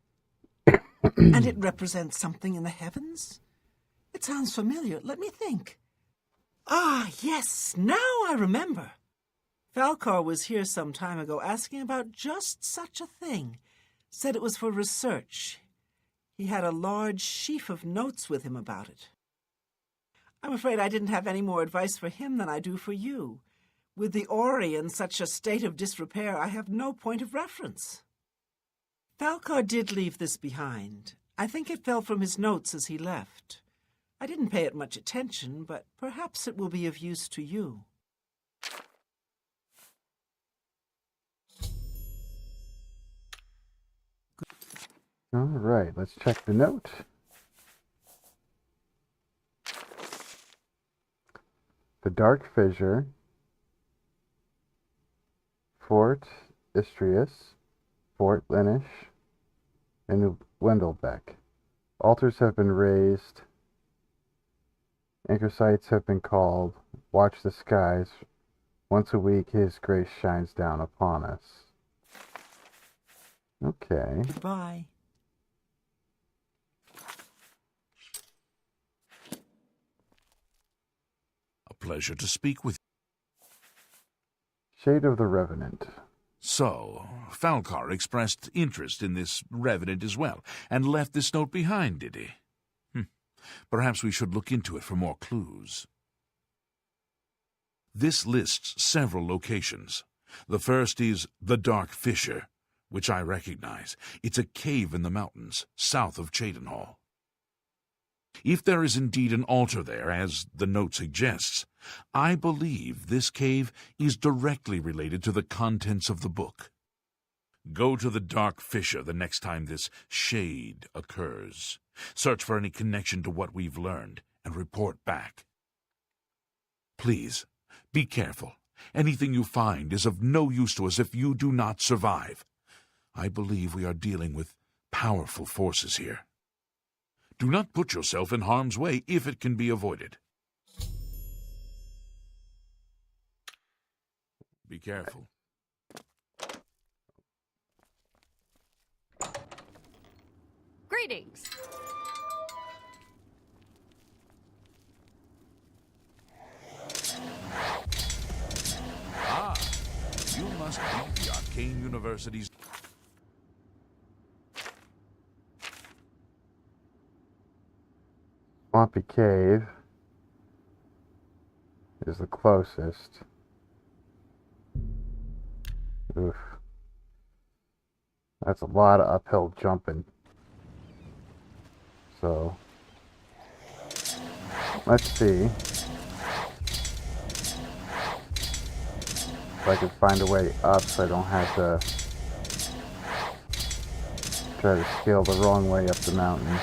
And it represents something in the heavens? It sounds familiar. Let me think. Ah, yes, now I remember. Falkar was here some time ago asking about just such a thing. Said it was for research. He had a large sheaf of notes with him about it. I'm afraid I didn't have any more advice for him than I do for you. With the orrery in such a state of disrepair, I have no point of reference. Falkar did leave this behind. I think it fell from his notes as he left. I didn't pay it much attention, but perhaps it will be of use to you. All right, let's check the note. The Dark Fissure, Fort Istrius, Fort Lenish, and Wendelbeck. Altars have been raised. Anchor sites have been called. Watch the skies. Once a week, His grace shines down upon us. Okay. Goodbye. A pleasure to speak with you. Shade of the Revenant. So, Falkar expressed interest in this Revenant as well, and left this note behind, did he? Perhaps we should look into it for more clues. This lists several locations. The first is the Dark Fissure, which I recognize. It's a cave in the mountains, south of Cheydinhall. If there is indeed an altar there, as the note suggests, I believe this cave is directly related to the contents of the book. Go to the Dark Fissure the next time this shade occurs. Search for any connection to what we've learned, and report back. Please, be careful. Anything you find is of no use to us if you do not survive. I believe we are dealing with powerful forces here. Do not put yourself in harm's way if it can be avoided. Be careful. Greetings. Ah, you must be the Arcane University's... Swampy Cave is the closest. Oof. That's a lot of uphill jumping. So, let's see if I can find a way up so I don't have to try to scale the wrong way up the mountain.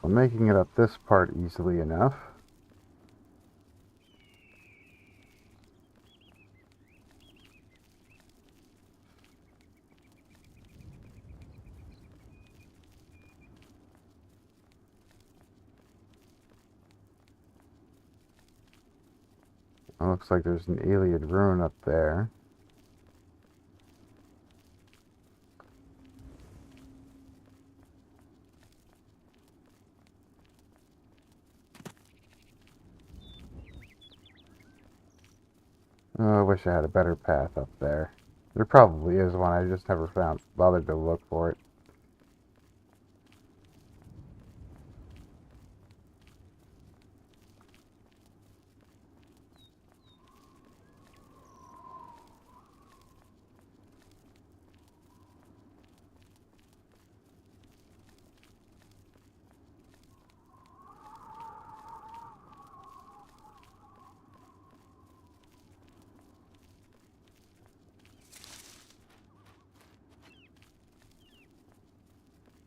I'm making it up this part easily enough. It looks like there's an alien ruin up there. Oh, I wish I had a better path up there. There probably is one, I just never bothered to look for it.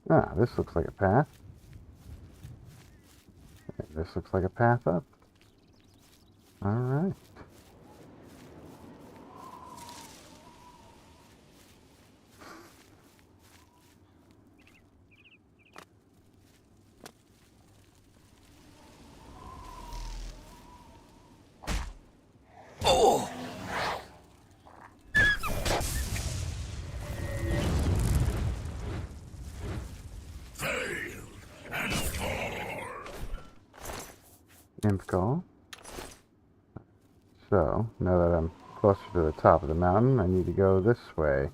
Ah, this looks like a path. And this looks like a path up. Alright. Oh! Imp call. So, now that I'm closer to the top of the mountain, I need to go this way.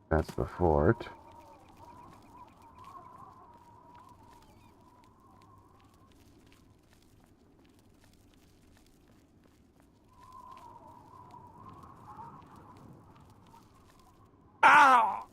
That's the fort. Ow!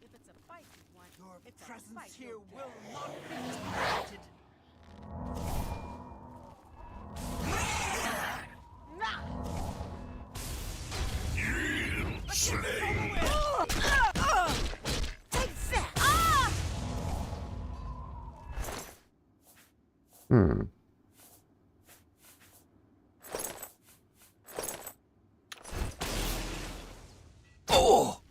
If it's a fight you want, Your it's a presence fight here you'll will get. not be tolerated. Take that! Ah! Hmm. Oh!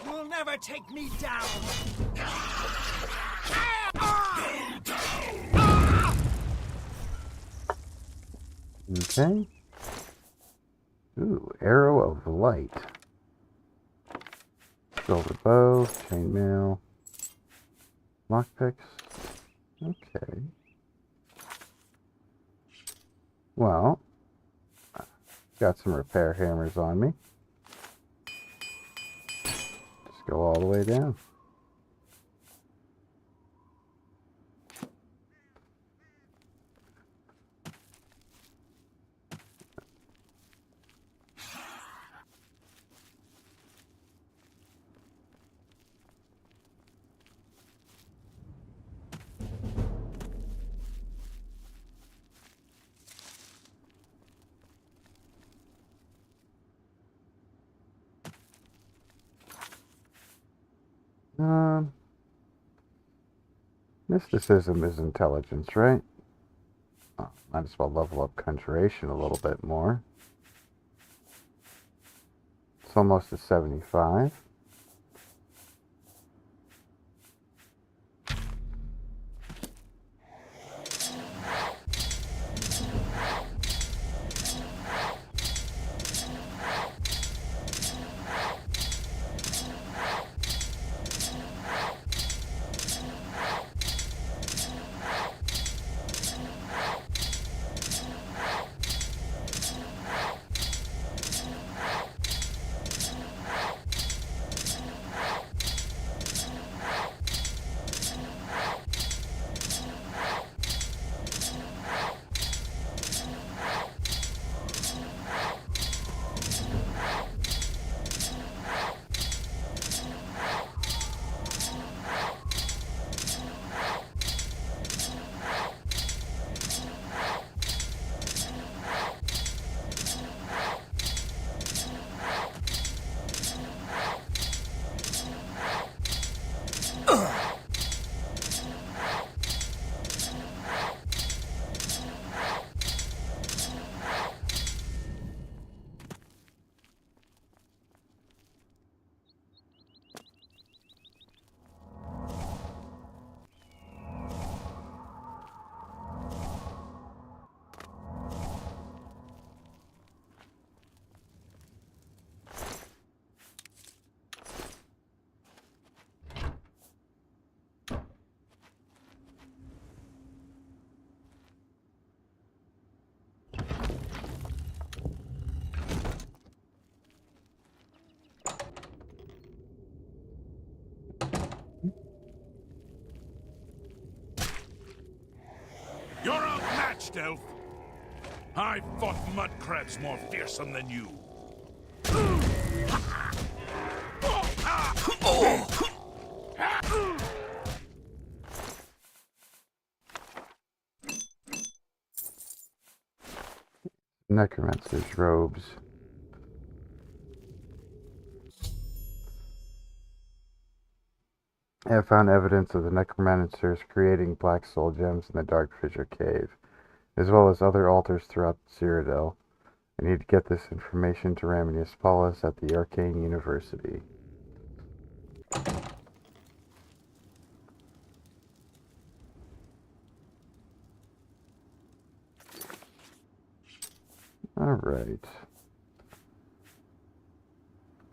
You'll never take me down! Okay. Ooh, arrow of light. Silver bow, chainmail, lockpicks. Okay. Well, got some repair hammers on me. Just go all the way down. Mysticism is intelligence, right? Oh, might as well level up conjuration a little bit more. It's almost at 75. You're outmatched, Elf. I've fought mud crabs more fearsome than you. Necromancer's robes. I have found evidence of the necromancers creating black soul gems in the Dark Fissure Cave, as well as other altars throughout Cyrodiil. I need to get this information to Raminius Paulus at the Arcane University. Alright.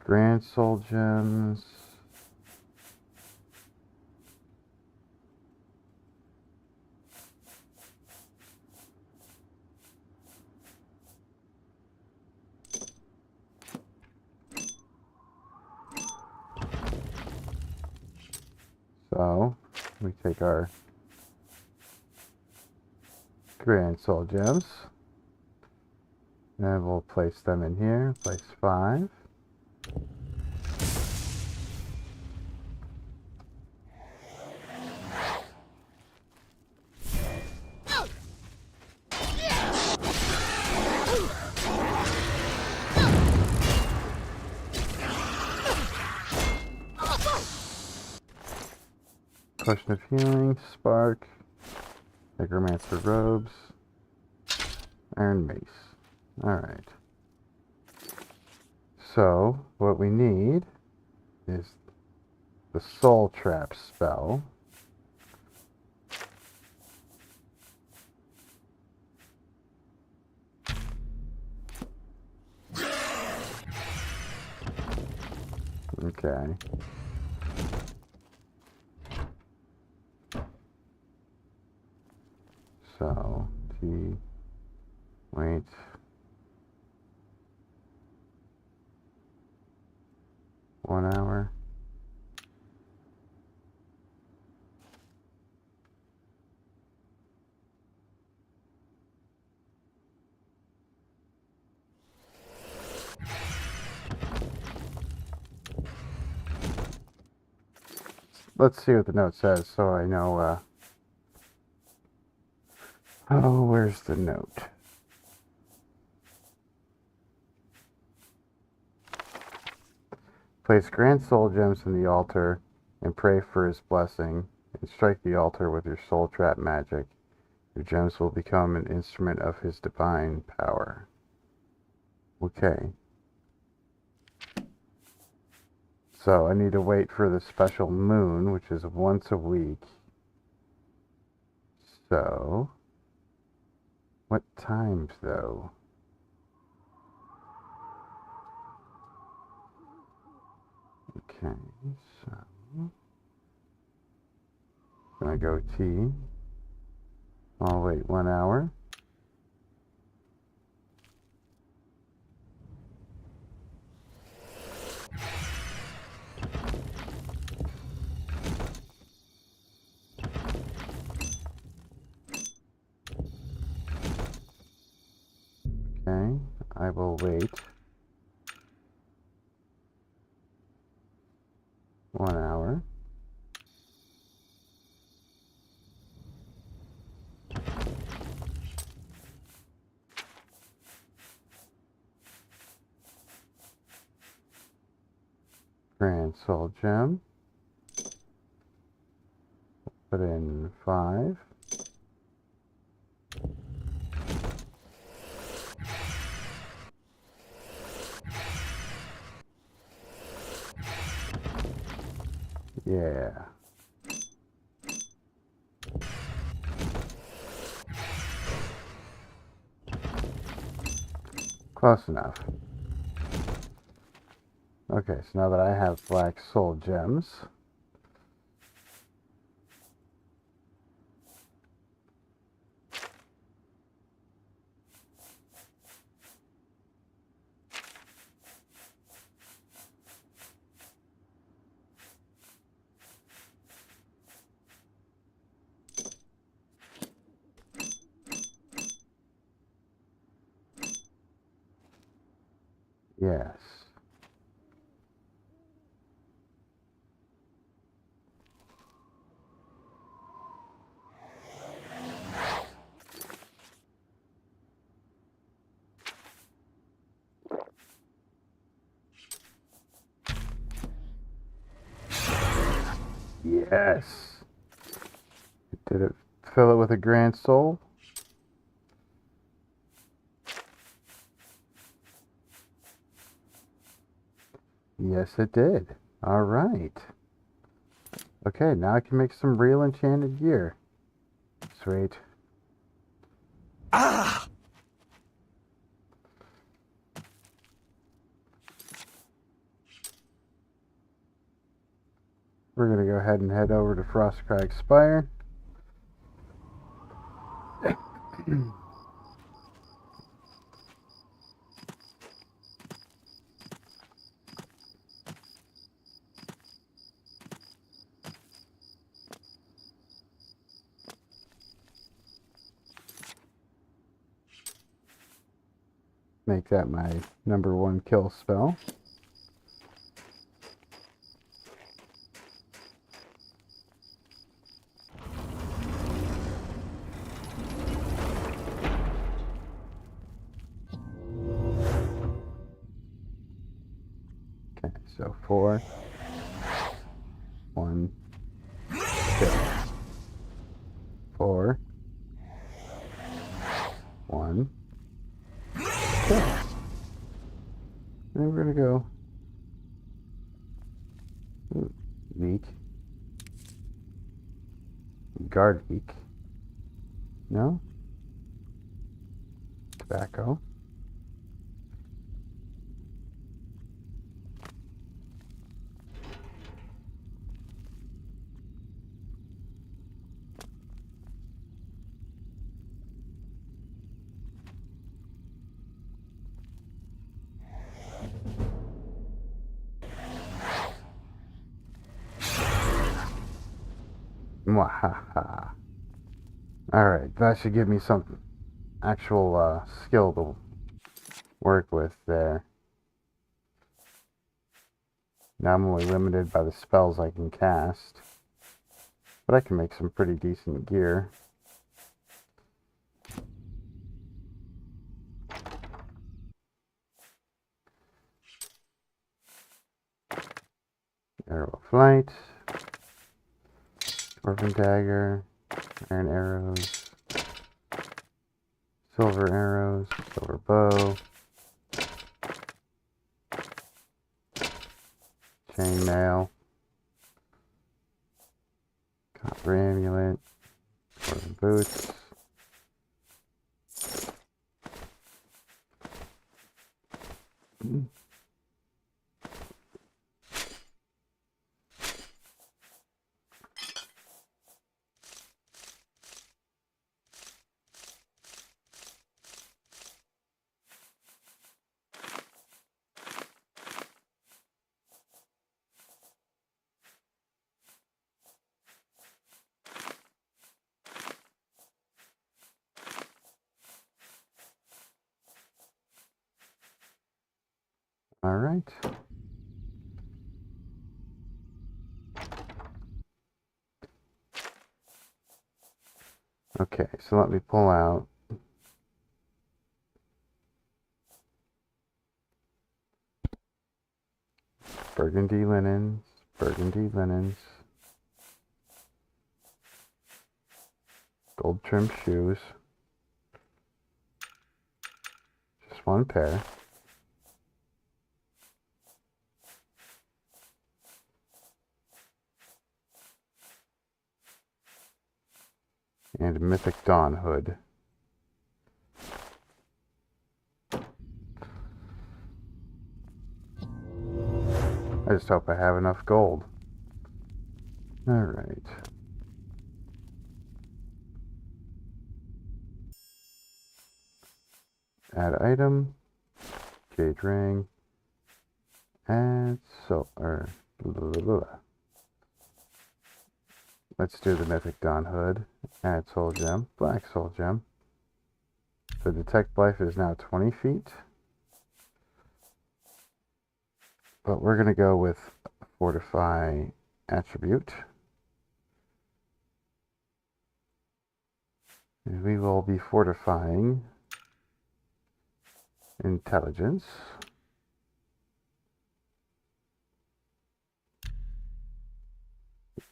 Grand Soul Gems. So, we take our Grand Soul Gems. And we'll place them in here. Place 5. Potion of Healing, Spark, Necromancer Robes, Iron Mace. Alright. So, what we need is the Soul Trap spell. Okay. So, wait. One hour. Let's see what the note says so I know, oh, where's the note? Place Grand Soul Gems in the altar and pray for his blessing, and strike the altar with your Soul Trap magic. Your gems will become an instrument of his divine power. Okay. So I need to wait for the special moon, which is once a week. So, what times though? Okay, so gonna go T. I'll wait 1 hour. Okay, I will wait 1 hour. Grand Soul Gem. Put in 5. Yeah. Close enough. Okay, so now that I have black soul gems, yes. Yes. Did it fill it with a grand soul? Yes, it did. All right. Okay, now I can make some real enchanted gear. Sweet. Ah! We're going to go ahead and head over to Frostcrag Spire. Make that my #1 kill spell. Okay, so 4, 1, kill. 4, 1, kill. And we're gonna go weak, guard weak. No, tobacco. Mwahaha. Alright, that should give me some actual skill to work with there. Now I'm only limited by the spells I can cast, but I can make some pretty decent gear. Arrow of Flight, Dwarven Dagger, Iron Arrows, Silver Arrows, Silver Bow, Chainmail, Copper Amulet, Dwarven Boots, Alright. Okay, so let me pull out burgundy linens, gold trimmed shoes, just one pair. And Mythic Dawn hood. I just hope I have enough gold. Alright. Add item. Jade ring. Add or let's do the Mythic Dawn hood. Add soul gem. Black soul gem. So detect life is now 20 feet. But we're going to go with fortify attribute. And we will be fortifying intelligence.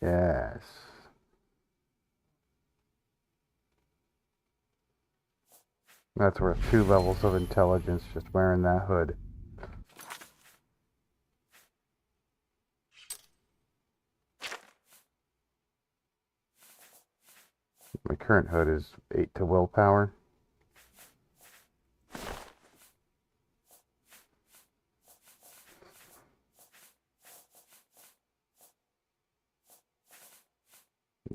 Yes. That's worth 2 levels of intelligence just wearing that hood. My current hood is 8 to willpower.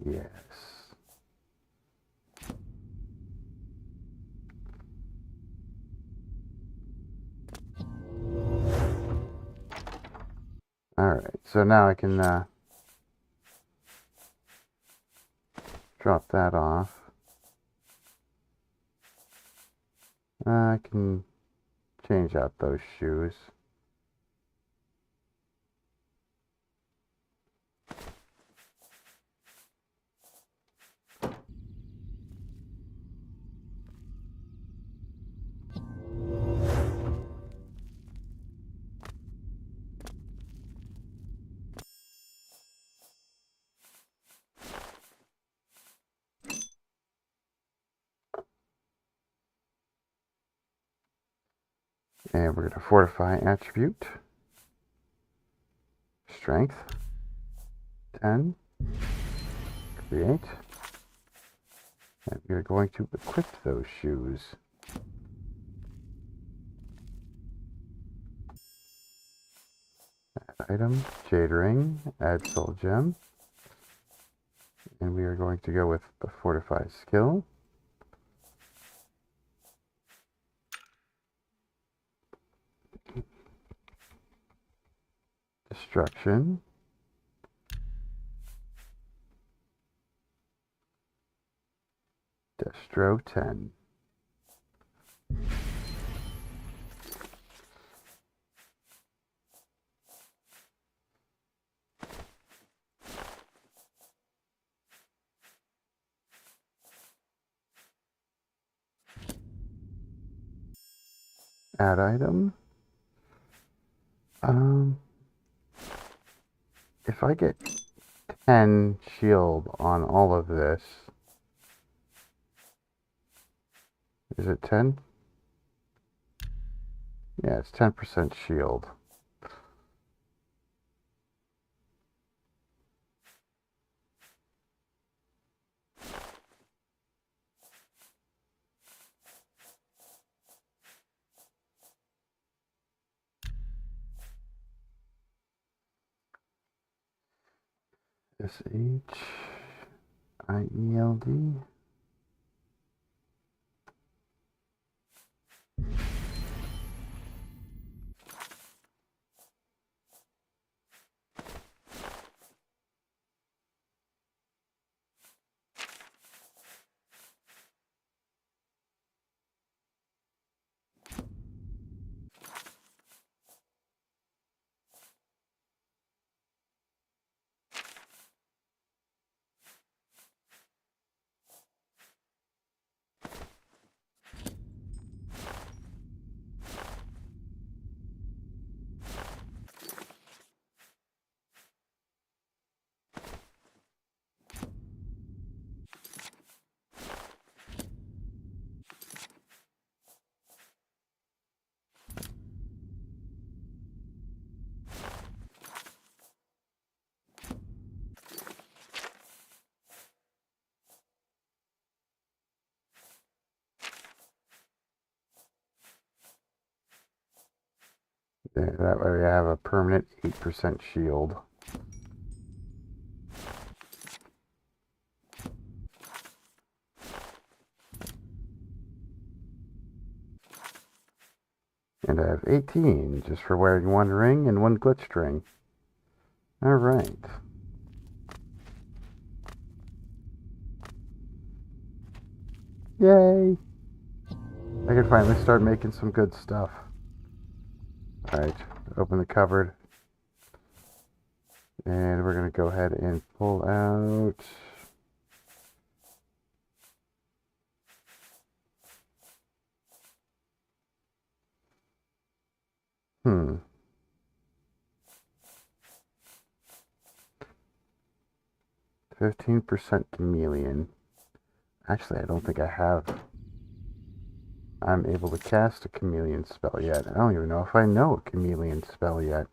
Yes. Alright, so now I can drop that off. I can change out those shoes. And we're going to fortify attribute. Strength. 10. Create. And we're going to equip those shoes. Add item. Jade ring. Add soul gem. And we are going to go with the fortify skill. Destruction. Destro 10. Add item. If I get 10 shield on all of this, is it 10? Yeah, it's 10% shield. SHIELD. There, that way I have a permanent 8% shield. And I have 18 just for wearing 1 ring and 1 glitch string. Alright. Yay! I can finally start making some good stuff. Alright, open the cupboard. And we're going to go ahead and pull out... 15% chameleon. Actually, I don't think I'm able to cast a chameleon spell yet. I don't even know if I know a chameleon spell yet.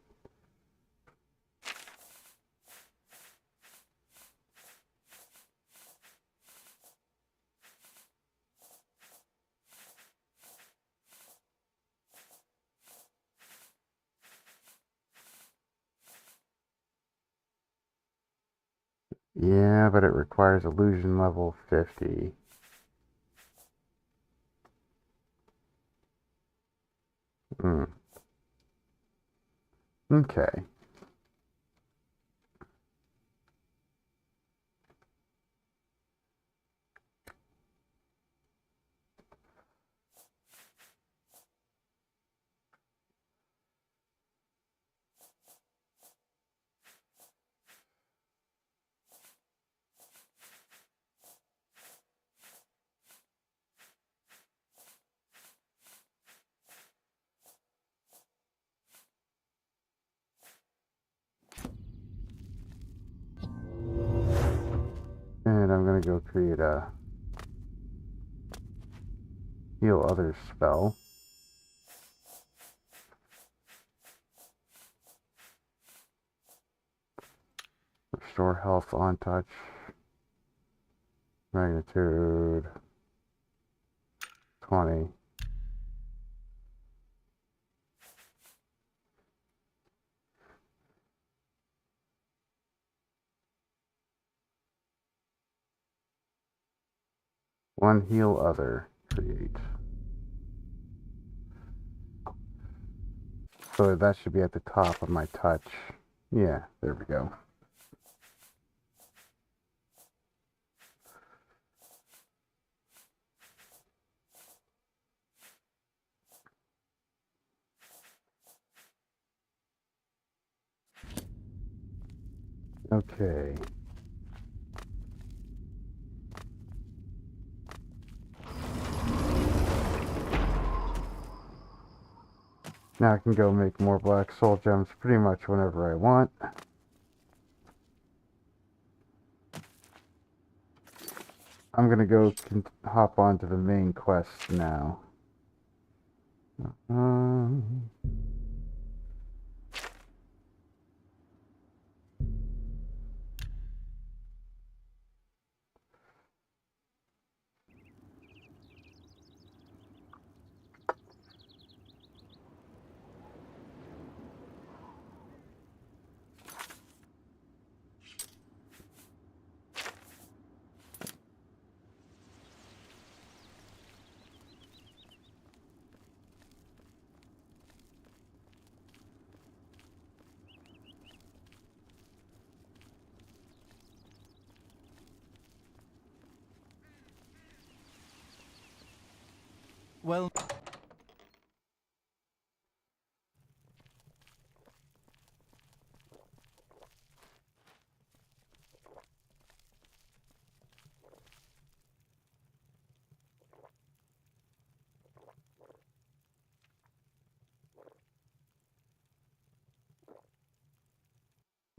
Yeah, but it requires illusion level 50. Okay. And I'm going to go create a heal others spell. Restore health on touch. Magnitude 20. One heal other. Create. So that should be at the top of my touch. Yeah, there we go. Okay. Now I can go make more black soul gems pretty much whenever I want. I'm gonna go hop onto the main quest now. Well,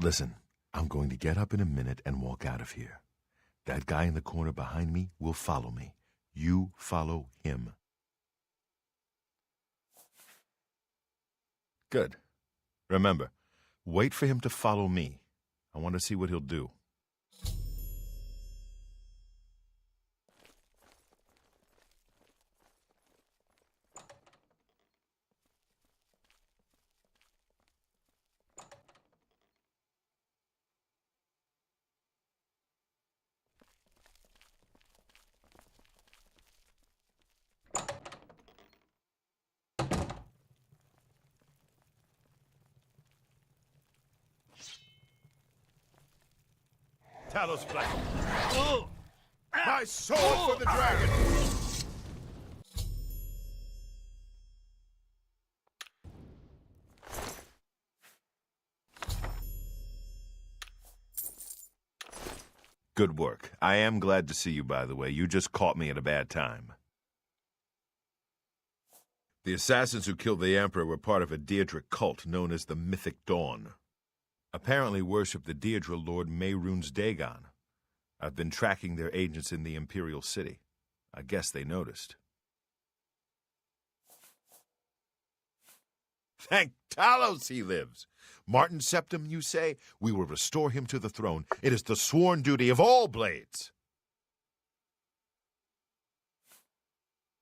Listen, I'm going to get up in a minute and walk out of here. That guy in the corner behind me will follow me. You follow him. Good. Remember, wait for him to follow me. I want to see what he'll do. Talos Black. My sword for the dragon! Good work. I am glad to see you, by the way. You just caught me at a bad time. The assassins who killed the Emperor were part of a Daedric cult known as the Mythic Dawn. Apparently worship the Daedra lord Mehrunes Dagon. I've been tracking their agents in the Imperial City. I guess they noticed. Thank Talos he lives. Martin Septim, you say? We will restore him to the throne. It is the sworn duty of all blades.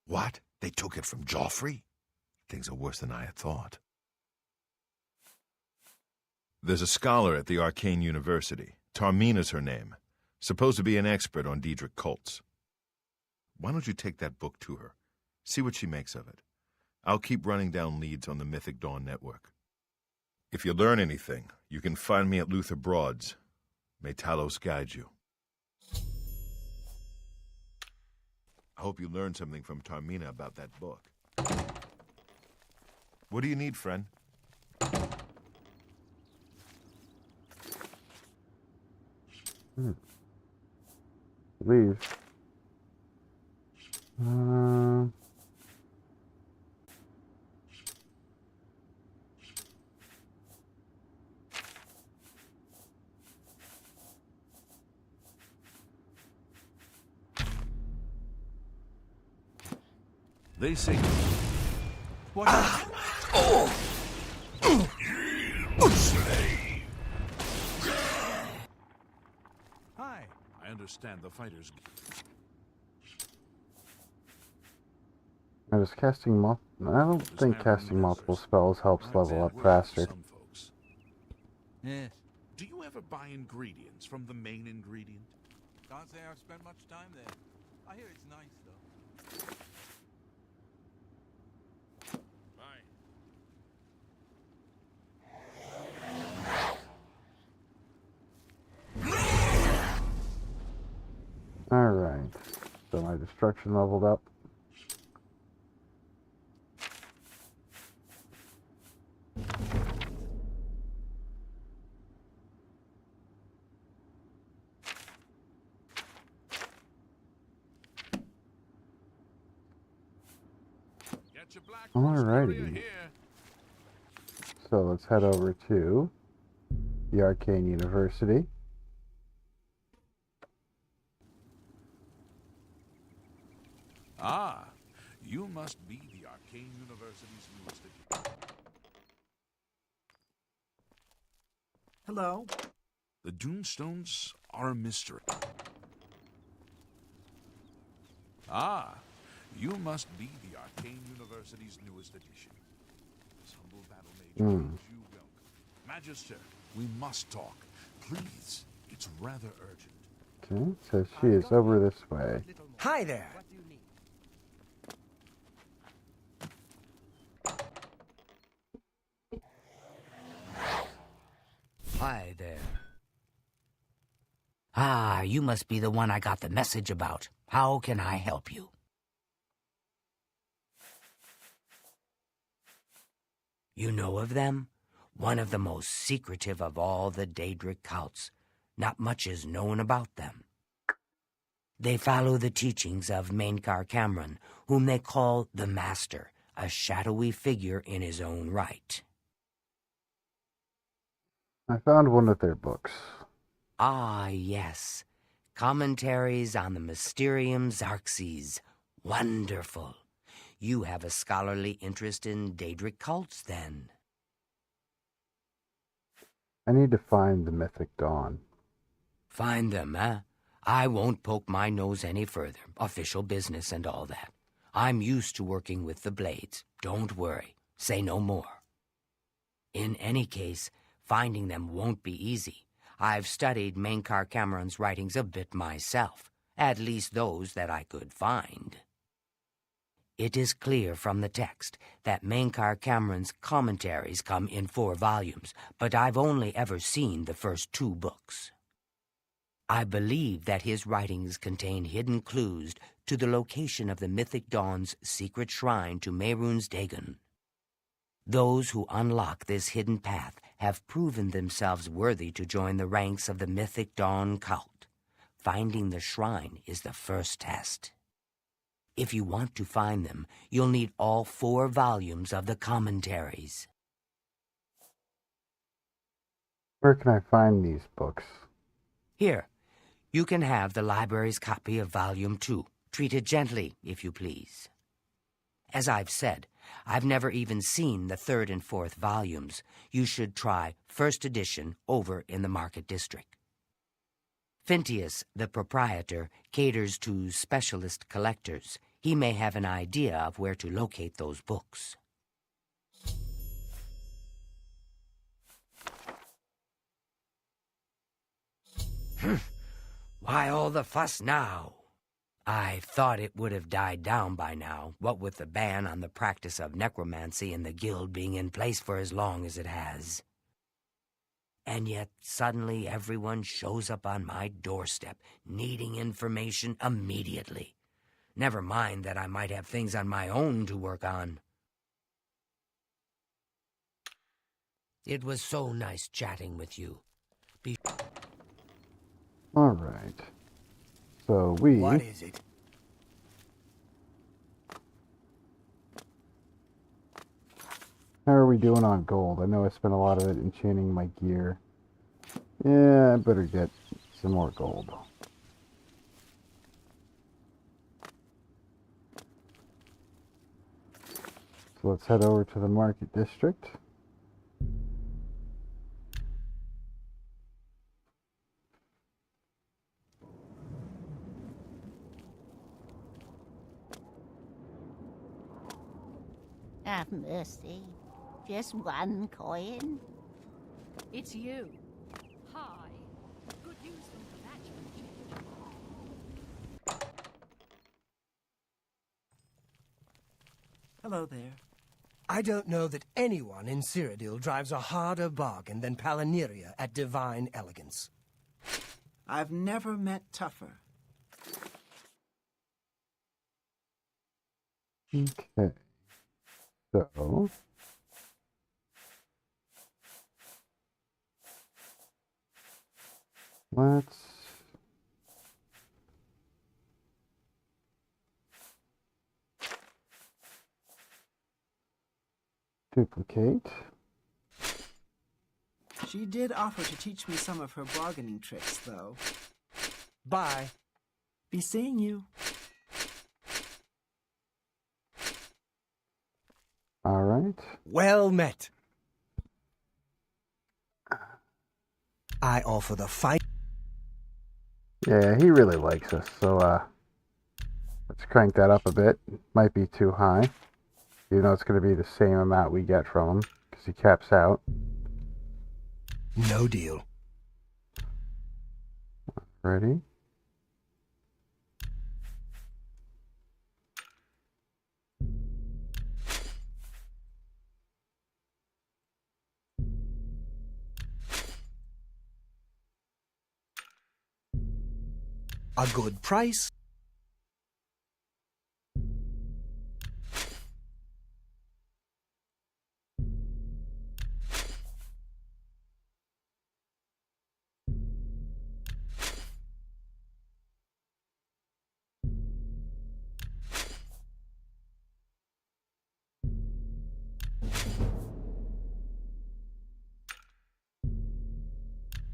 What? They took it from Joffrey? Things are worse than I had thought. There's a scholar at the Arcane University. Tarmina's her name. Supposed to be an expert on Daedric cults. Why don't you take that book to her? See what she makes of it. I'll keep running down leads on the Mythic Dawn network. If you learn anything, you can find me at Luther Broad's. May Talos guide you. I hope you learned something from Tarmina about that book. What do you need, friend? Leave. They say... What? Hi. I understand the fighters... I was casting I don't think casting multiple spells helps level up faster. Some folks. Yes. Do you ever buy ingredients from the main ingredient? Can't say I've spent much time there. I hear it's nice, though. Alright. So my destruction leveled up. Alrighty. So let's head over to the Arcane University. Ah, you must be the Arcane University's newest addition. Hello? The Doomstones are a mystery. Ah, you must be the Arcane University's newest addition. This humble battle mage bids you welcome. Magister, we must talk. Please, it's rather urgent. Okay, so she is over this way. Hi there. What do you need? Hi there. Ah, you must be the one I got the message about. How can I help you? You know of them? One of the most secretive of all the Daedric cults. Not much is known about them. They follow the teachings of Mainkar Cameron, whom they call the Master, a shadowy figure in his own right. I found one of their books. Ah, yes. Commentaries on the Mysterium Xarxes. Wonderful. You have a scholarly interest in Daedric cults, then. I need to find the Mythic Dawn. Find them, eh? I won't poke my nose any further. Official business and all that. I'm used to working with the Blades. Don't worry. Say no more. In any case, finding them won't be easy. I've studied Mainkar Cameron's writings a bit myself, at least those that I could find. It is clear from the text that Mainkar Cameron's commentaries come in 4 volumes, but I've only ever seen the first 2 books. I believe that his writings contain hidden clues to the location of the Mythic Dawn's secret shrine to Mehrunes Dagon. Those who unlock this hidden path have proven themselves worthy to join the ranks of the Mythic Dawn cult. Finding the shrine is the first test. If you want to find them, you'll need all 4 volumes of the commentaries. Where can I find these books? Here, You can have the library's copy of Volume 2. Treat it gently, if you please. As I've said, I've never even seen the 3rd and 4th volumes. You should try first edition over in the Market District. Phintius, the proprietor, caters to specialist collectors. He may have an idea of where to locate those books. Why all the fuss now? I thought it would have died down by now, what with the ban on the practice of necromancy and the guild being in place for as long as it has. And yet suddenly everyone shows up on my doorstep, needing information immediately. Never mind that I might have things on my own to work on. It was so nice chatting with you. All right. So we... What is it? How are we doing on gold? I know I spent a lot of it enchanting my gear. Yeah, I better get some more gold. So let's head over to the Market District. Have mercy. Just one coin. It's you. Hi. Good news from the management. Hello there. I don't know that anyone in Cyrodiil drives a harder bargain than Palaniria at Divine Elegance. I've never met tougher. Okay. So... let's... duplicate. She did offer to teach me some of her bargaining tricks, though. Bye. Be seeing you. All right. Well met. I offer the fight. Yeah, he really likes us, so let's crank that up a bit. Might be too high. You know it's going to be the same amount we get from him, because he caps out. No deal. Ready? A good price.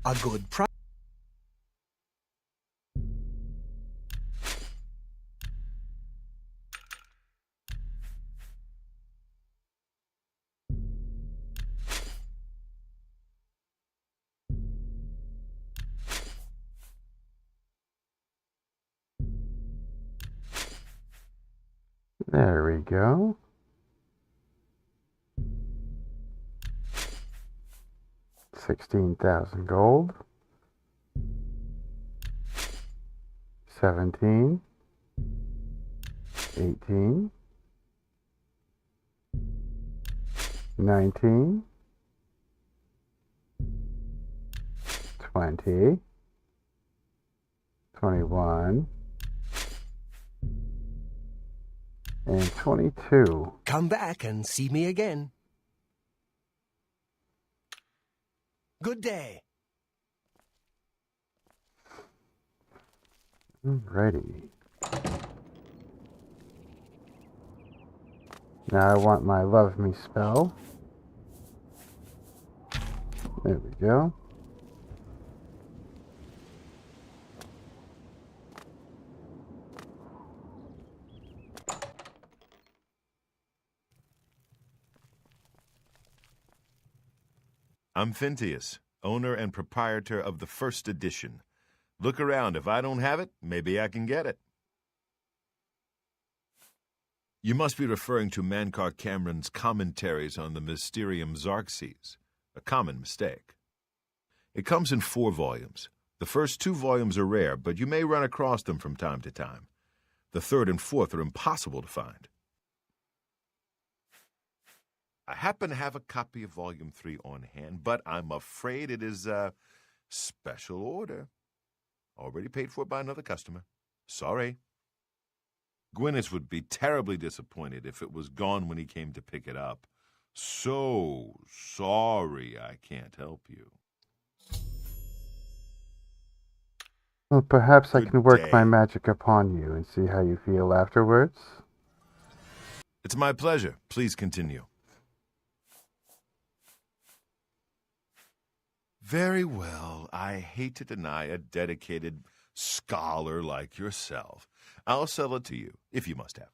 A good price. There we go. $16,000 gold. 17. 18. 19. 20. 21. And 22. Come back and see me again. Good day. Alrighty. Now I want my Love Me spell. There we go. I'm Phintius, owner and proprietor of the first edition. Look around. If I don't have it, maybe I can get it. You must be referring to Mankar Cameron's commentaries on the Mysterium Xarxes, a common mistake. It comes in 4 volumes. The first 2 volumes are rare, but you may run across them from time to time. The 3rd and 4th are impossible to find. I happen to have a copy of Volume 3 on hand, but I'm afraid it is a special order. Already paid for by another customer. Sorry. Gwyneth would be terribly disappointed if it was gone when he came to pick it up. So sorry I can't help you. Well, perhaps I Good can work day. my magic upon you and see how you feel afterwards. It's my pleasure. Please continue. Very well. I hate to deny a dedicated scholar like yourself. I'll sell it to you, if you must have it.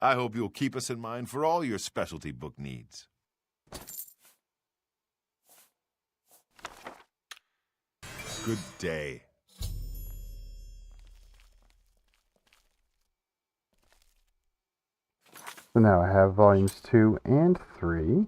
I hope you'll keep us in mind for all your specialty book needs. Good day. So now I have volumes 2 and 3.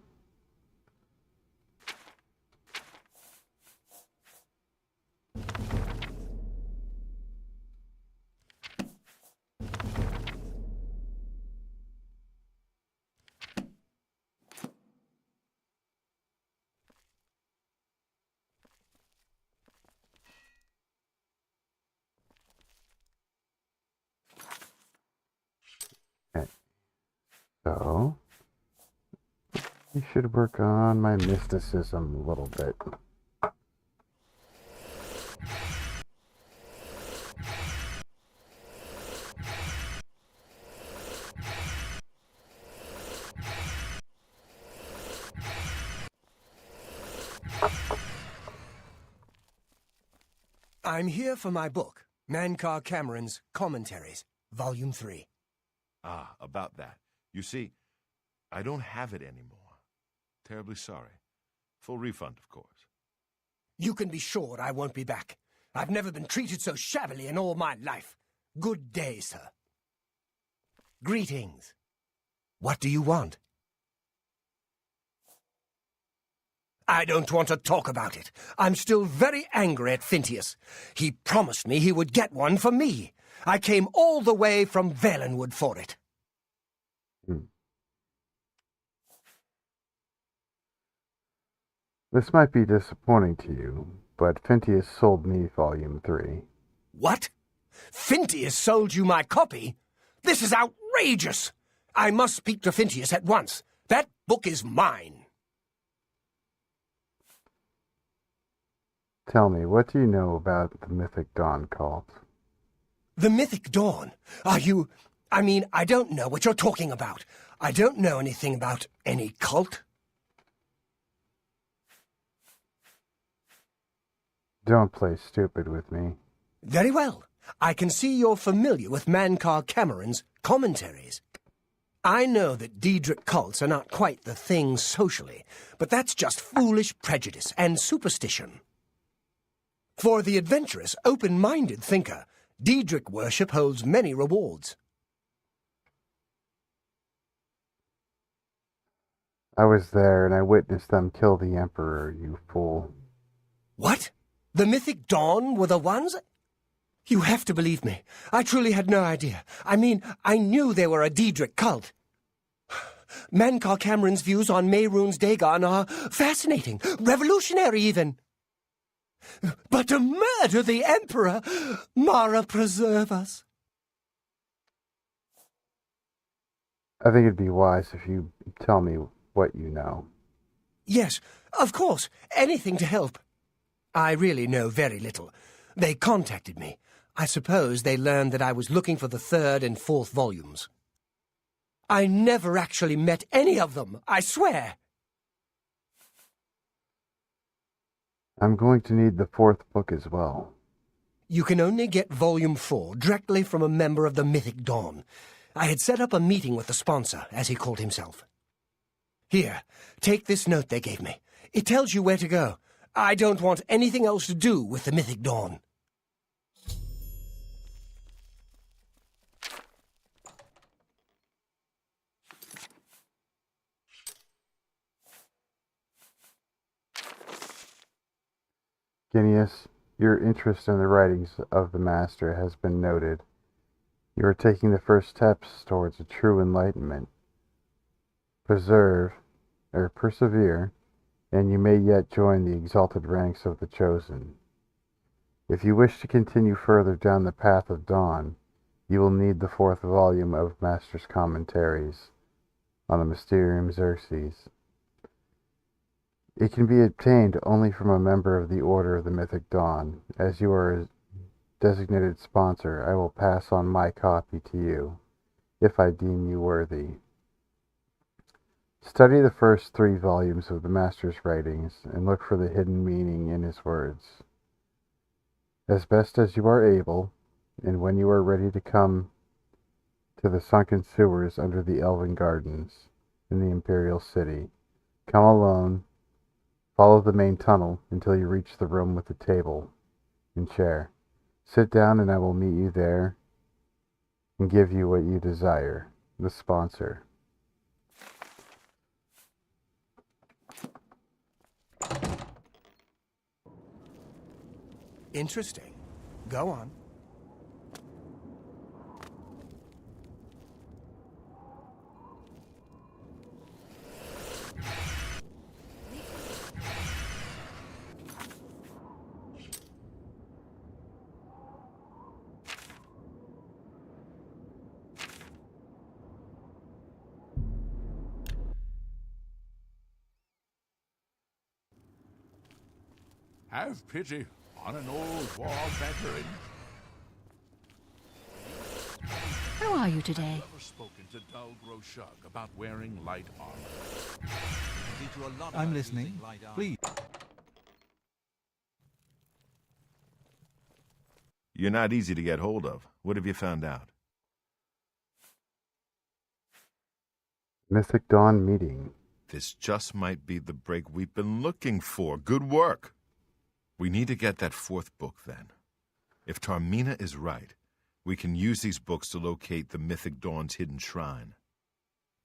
So, I should work on my mysticism a little bit. I'm here for my book, Mankar Cameron's Commentaries, Volume 3. Ah, about that. You see, I don't have it anymore. Terribly sorry. Full refund, of course. You can be sure I won't be back. I've never been treated so shabbily in all my life. Good day, sir. Greetings. What do you want? I don't want to talk about it. I'm still very angry at Phintius. He promised me he would get one for me. I came all the way from Valenwood for it. This might be disappointing to you, but Phintius sold me Volume 3. What? Phintius sold you my copy? This is outrageous! I must speak to Phintius at once. That book is mine. Tell me, what do you know about the Mythic Dawn cult? The Mythic Dawn? I don't know what you're talking about. I don't know anything about any cult. Don't play stupid with me. Very well. I can see you're familiar with Mankar Cameron's Commentaries. I know that Daedric cults are not quite the thing socially, but that's just foolish prejudice and superstition. For the adventurous, open-minded thinker, Daedric worship holds many rewards. I was there and I witnessed them kill the Emperor, you fool. What? The Mythic Dawn were the ones? You have to believe me. I truly had no idea. I knew they were a Daedric cult. Mankar Cameron's views on Mehrunes Dagon are fascinating, revolutionary even. But to murder the Emperor, Mara preserve us. I think it'd be wise if you tell me what you know. Yes, of course. Anything to help. I really know very little. They contacted me. I suppose they learned that I was looking for the 3rd and 4th volumes. I never actually met any of them, I swear. I'm going to need the 4th book as well. You can only get Volume 4 directly from a member of the Mythic Dawn. I had set up a meeting with the sponsor, as he called himself. Here, take this note they gave me. It tells you where to go. I don't want anything else to do with the Mythic Dawn. Genius, your interest in the writings of the Master has been noted. You are taking the first steps towards a true enlightenment. Persevere, and you may yet join the exalted ranks of the Chosen. If you wish to continue further down the path of dawn, you will need the 4th volume of Master's Commentaries on the Mysterium Xerxes. It can be obtained only from a member of the Order of the Mythic Dawn. As you are a designated sponsor, I will pass on my copy to you, if I deem you worthy. Study the first 3 volumes of the Master's writings, and look for the hidden meaning in his words. As best as you are able, and when you are ready to come to the sunken sewers under the Elven Gardens in the Imperial City, come alone. Follow the main tunnel until you reach the room with the table and chair. Sit down and I will meet you there and give you what you desire. The sponsor. Interesting. Go on. Have pity on an old war veteran. How are you today? Ever spoken to Dull Groshug about wearing light armor? I'm listening. Please. You're not easy to get hold of. What have you found out? Mythic Dawn meeting. This just might be the break we've been looking for. Good work. We need to get that 4th book, then. If Tarmina is right, we can use these books to locate the Mythic Dawn's hidden shrine.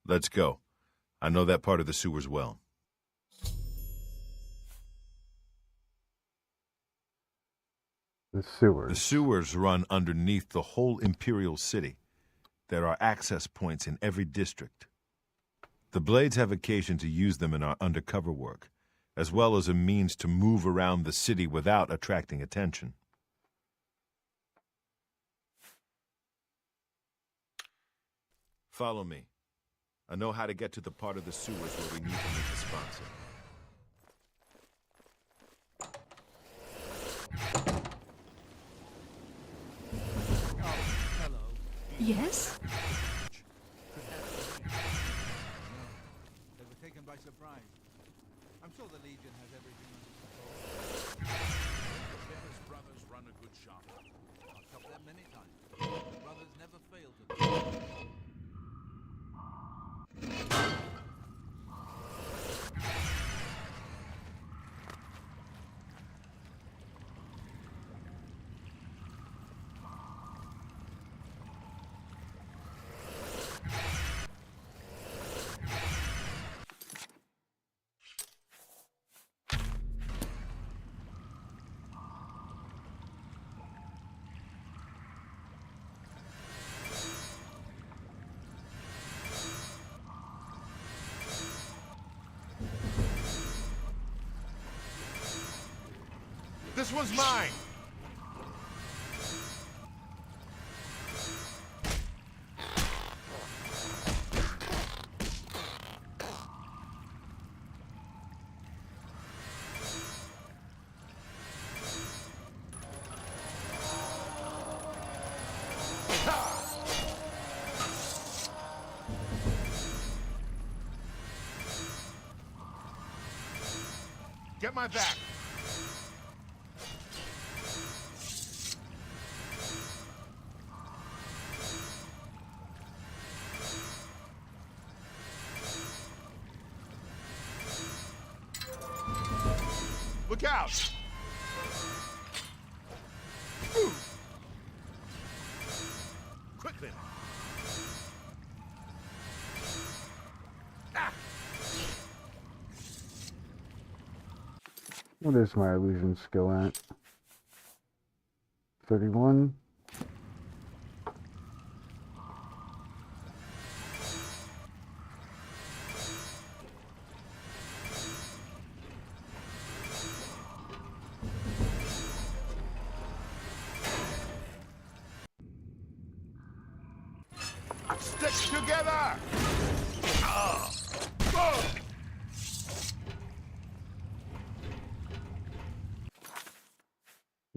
Let's go. I know that part of the sewers well. The sewers. The sewers run underneath the whole Imperial City. There are access points in every district. The Blades have occasion to use them in our undercover work, as well as a means to move around the city without attracting attention. Follow me. I know how to get to the part of the sewers where we need to meet the sponsor. Yes? They were taken by surprise. I'm sure the Legion has everything under control. The Ferris brothers run a good shop. I've helped them many times. The brothers never fail to. This one's mine! Get my back! Look out! Quickly! What is my illusion skill at? 31. Stick together!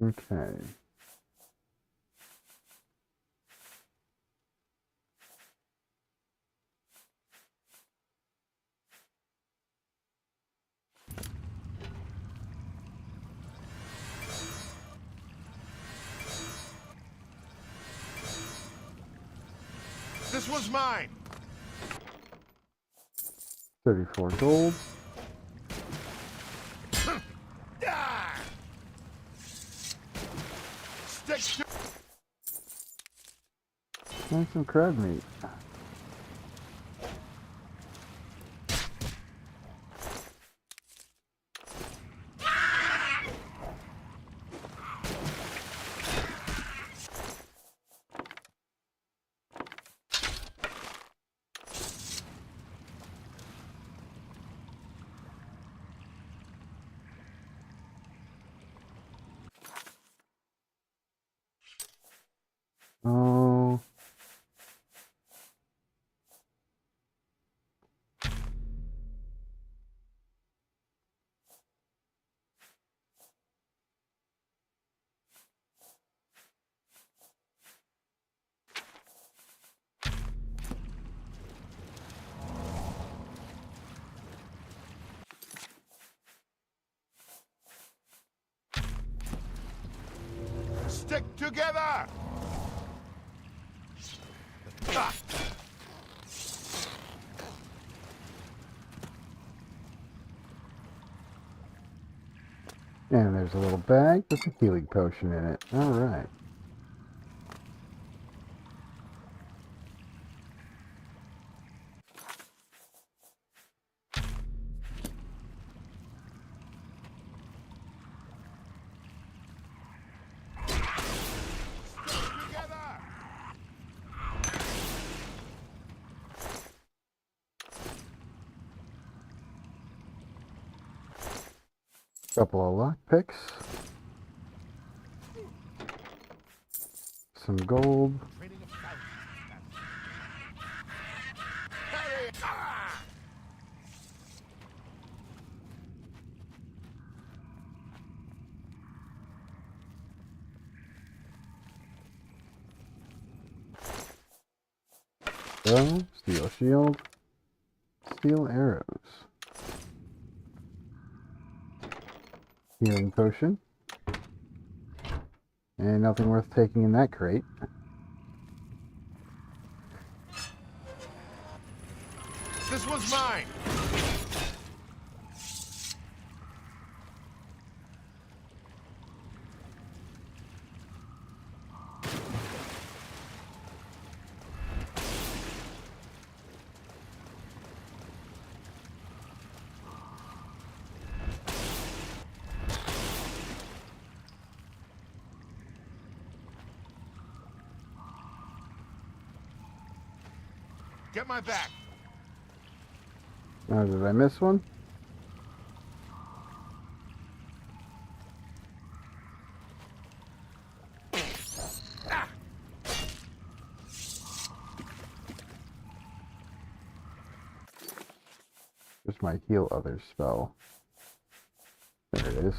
Okay. This one's mine! 34 gold. Stick to... And some crab meat. Oh. Stick together! Ah. And there's a little bag with a healing potion in it. Alright. Together! Couple of lockpicks. Some gold. Training of thousands. Harry! Ah! So, steel shield. Steel arrows. Healing potion. And nothing worth taking in that crate. This one's mine! Get my back! Oh, did I miss one? Just my heal others spell. There it is.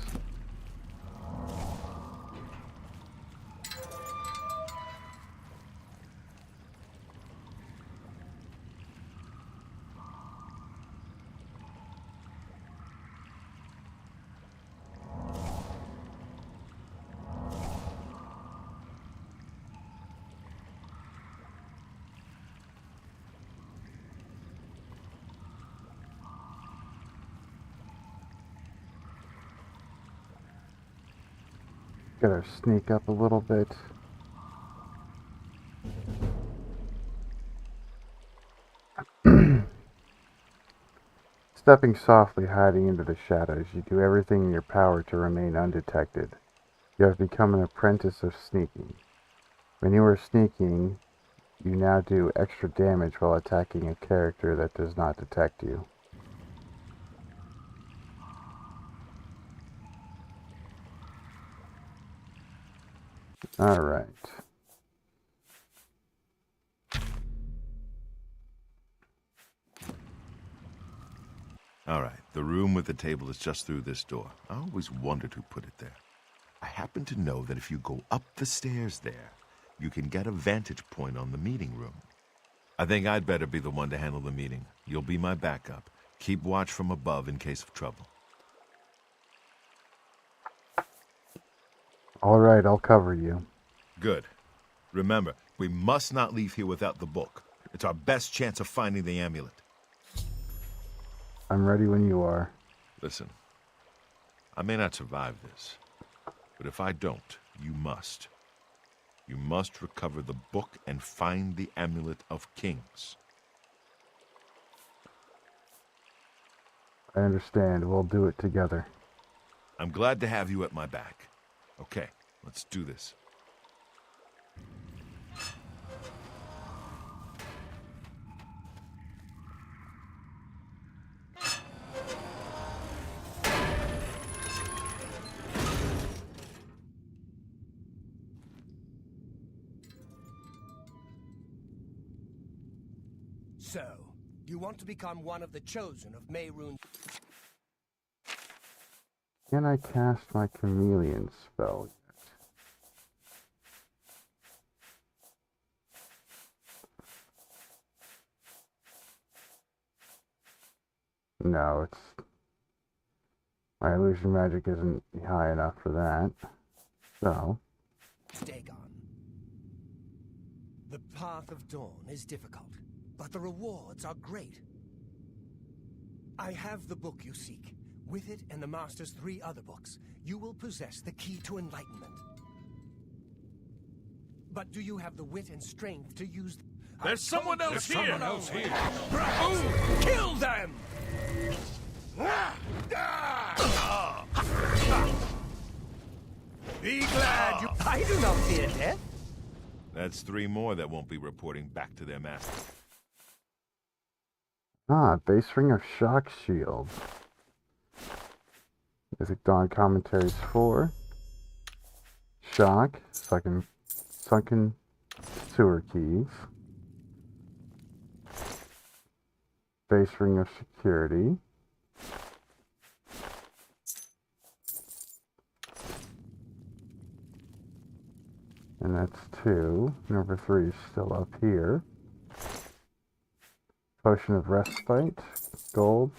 Gotta sneak up a little bit. Stepping softly, hiding into the shadows, you do everything in your power to remain undetected. You have become an apprentice of sneaking. When you are sneaking, you now do extra damage while attacking a character that does not detect you. Alright. All right, the room with the table is just through this door. I always wondered who put it there. I happen to know that if you go up the stairs there, you can get a vantage point on the meeting room. I think I'd better be the one to handle the meeting. You'll be my backup. Keep watch from above in case of trouble. Alright, I'll cover you. Good. Remember, we must not leave here without the book. It's our best chance of finding the amulet. I'm ready when you are. Listen, I may not survive this, but if I don't, you must. You must recover the book and find the amulet of kings. I understand. We'll do it together. I'm glad to have you at my back. Okay, let's do this. So, you want to become one of the chosen of Mayroon? Can I cast my chameleon spell yet? No, my illusion magic isn't high enough for that. So, Dagon. The path of dawn is difficult, but the rewards are great. I have the book you seek. With it and the Master's 3 other books, you will possess the key to enlightenment. But do you have the wit and strength to use... There's someone else here! Someone else here! Bravo! Kill them! Be glad you... I do not fear death. That's 3 more that won't be reporting back to their master. base ring of shock shield. Mythic Dawn commentaries 4. Shock, sunken sewer keys. Base ring of security. And that's 2. Number 3 is still up here. Potion of respite, gold.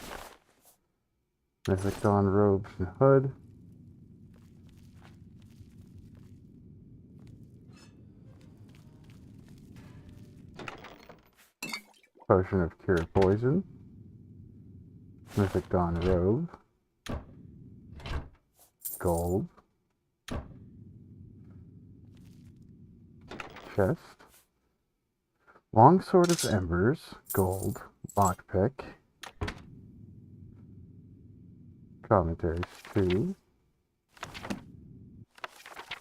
Mythic Dawn robes and hood. Potion of cure poison. Mythic Dawn robe. Gold. Chest. Longsword of Embers, gold, lockpick. Commentaries 2.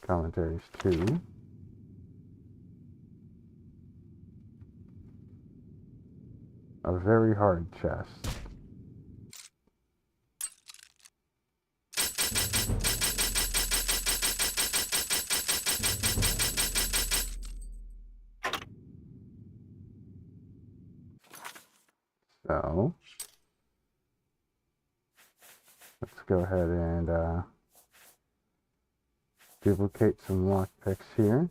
Commentaries 2. A very hard chest. So, let's go ahead and duplicate some lockpicks here.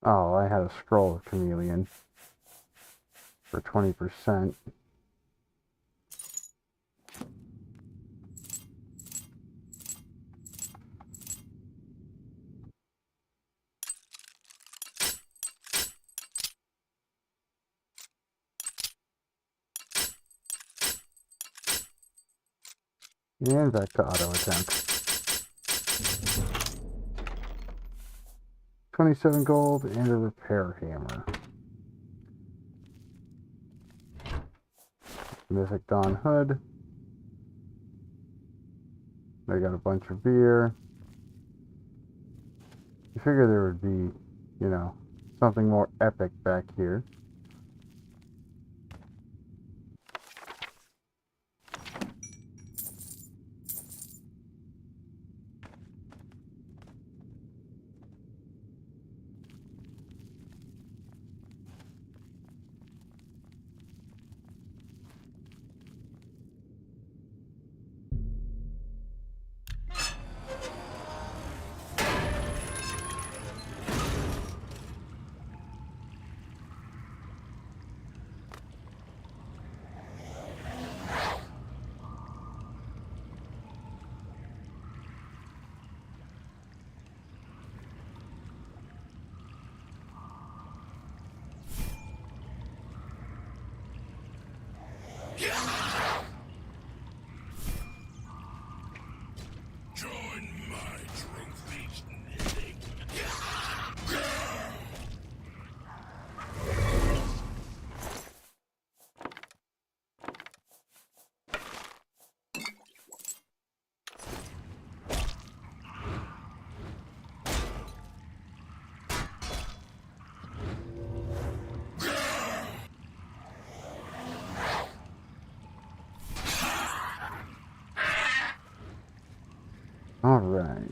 Oh, I had a scroll of chameleon for 20%. And back to auto attempt. 27 gold and a repair hammer. Mythic Dawn hood. I got a bunch of beer. You figure there would be, you know, something more epic back here. Alright.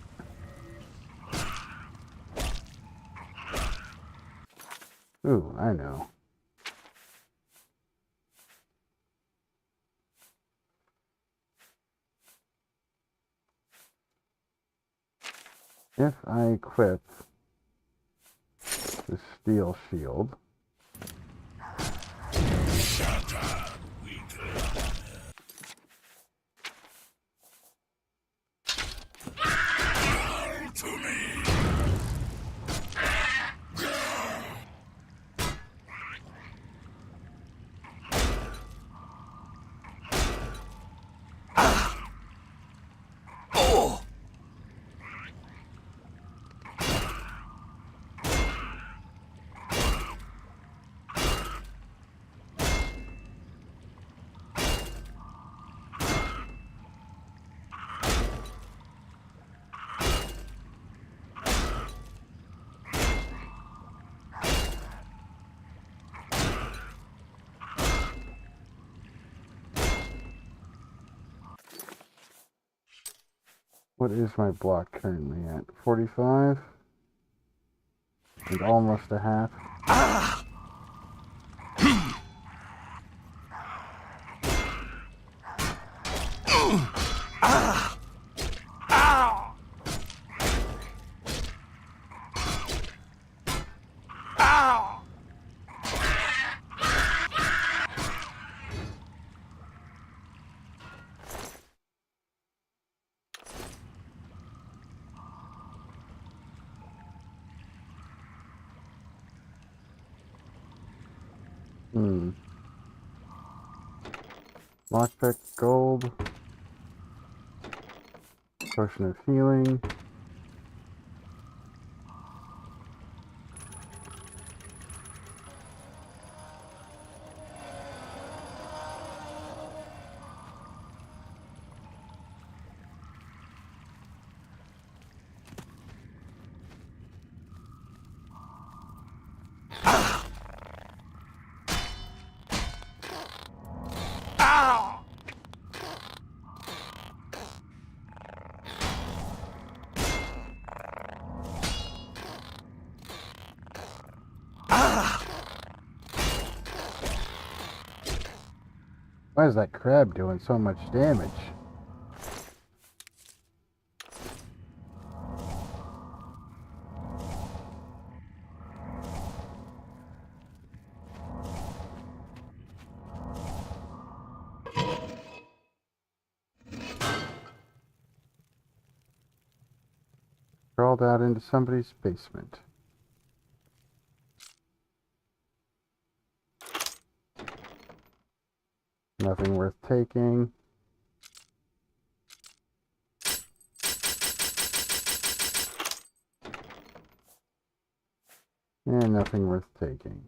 Ooh, I know. If I equip the steel shield, what is my block currently at? 45? And almost a half. Lockpick, gold. Potion of healing. Why is that crab doing so much damage? crawled out into somebody's basement. Nothing worth taking. And nothing worth taking.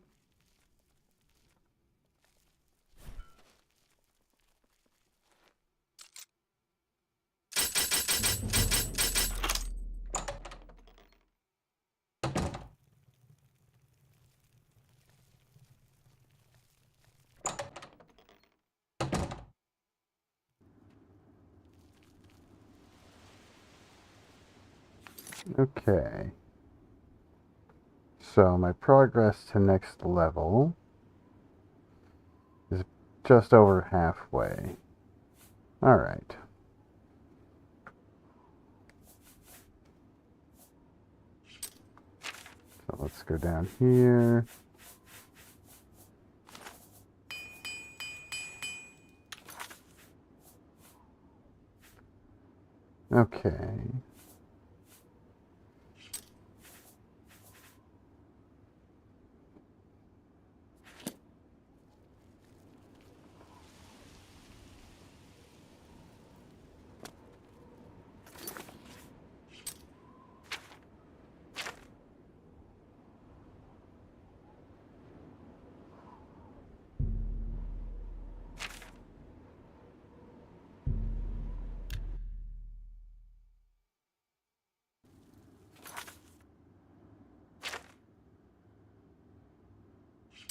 Okay. So my progress to next level is just over halfway. Alright. So let's go down here. Okay.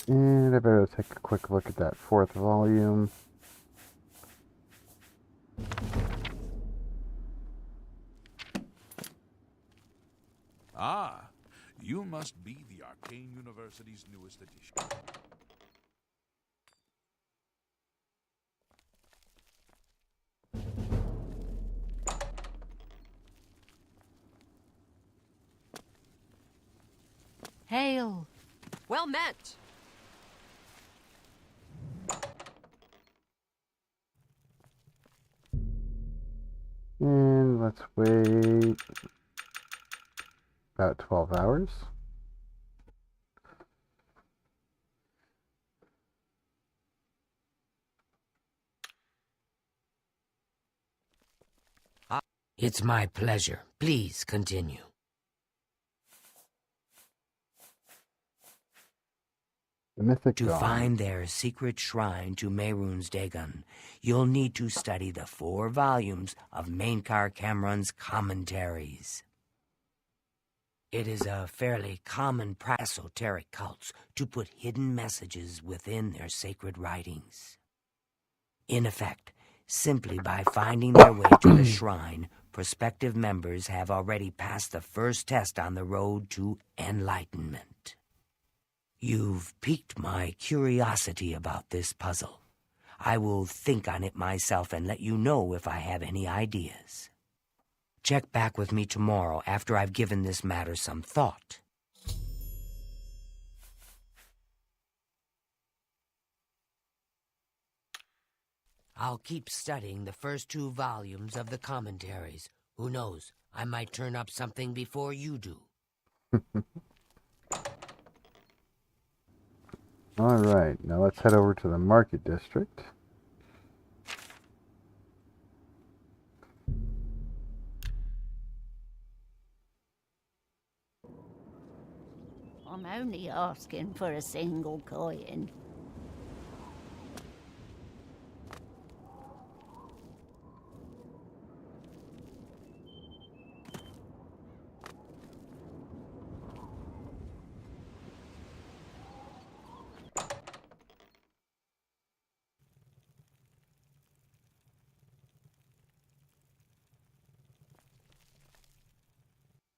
And I better take a quick look at that 4th volume. Ah, you must be the Arcane University's newest edition. Hail. Well met. And let's wait about 12 hours. It's my pleasure. Please continue. The Mythic To Dawn. find their secret shrine to Mehrunes Dagon, you'll need to study the 4 volumes of Mainkar Cameron's commentaries. It is a fairly common practice of esoteric cults to put hidden messages within their sacred writings. In effect, simply by finding their way to the shrine, prospective members have already passed the first test on the road to enlightenment. You've piqued my curiosity about this puzzle. I will think on it myself and let you know if I have any ideas. Check back with me tomorrow after I've given this matter some thought. I'll keep studying the first 2 volumes of the commentaries. Who knows, I might turn up something before you do. Alright, now let's head over to the Market District. I'm only asking for a single coin.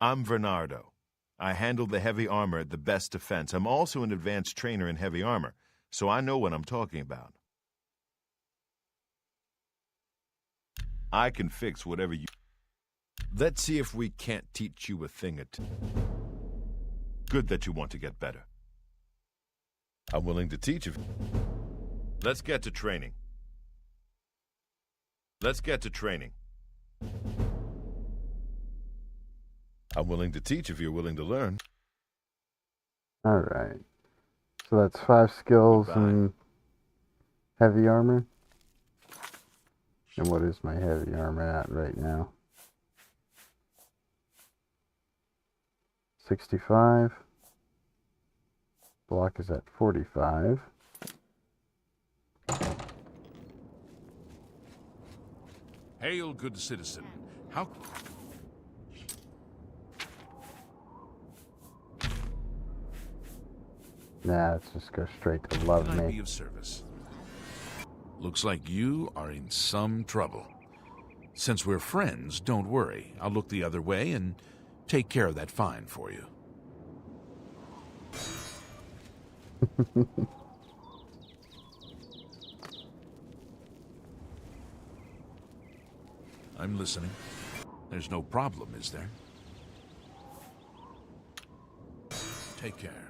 I'm Bernardo. I handle the heavy armor at the best defense. I'm also an advanced trainer in heavy armor, so I know what I'm talking about. I can fix whatever you... Let's see if we can't teach you a thing or two. Good that you want to get better. I'm willing to teach you. Let's get to training. Let's get to training. I'm willing to teach if you're willing to learn. Alright. So that's 5 skills and heavy armor. And what is my heavy armor at right now? 65. Block is at 45. Hail, good citizen. How... Nah, let's just go straight to love can I be me. of service? Looks like you are in some trouble. Since we're friends, don't worry. I'll look the other way and take care of that fine for you. I'm listening. There's no problem, is there? Take care.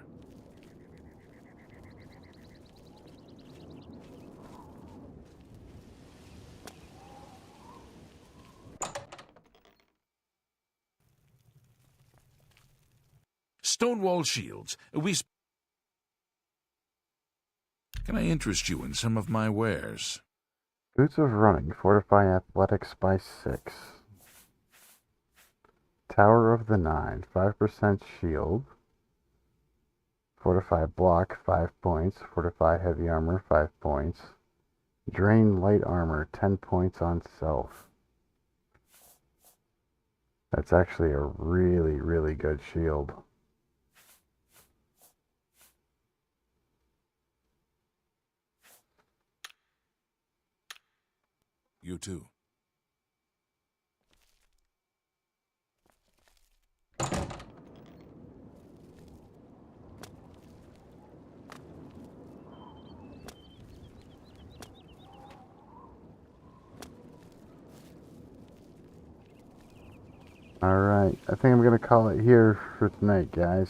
Stonewall Shields. Can I interest you in some of my wares? Boots of Running. Fortify Athletics by 6. Tower of the Nine. 5% shield. Fortify Block. 5 points. Fortify Heavy Armor. 5 points. Drain Light Armor. 10 points on self. That's actually a really, really good shield. You too. Alright, I think I'm going to call it here for tonight, guys.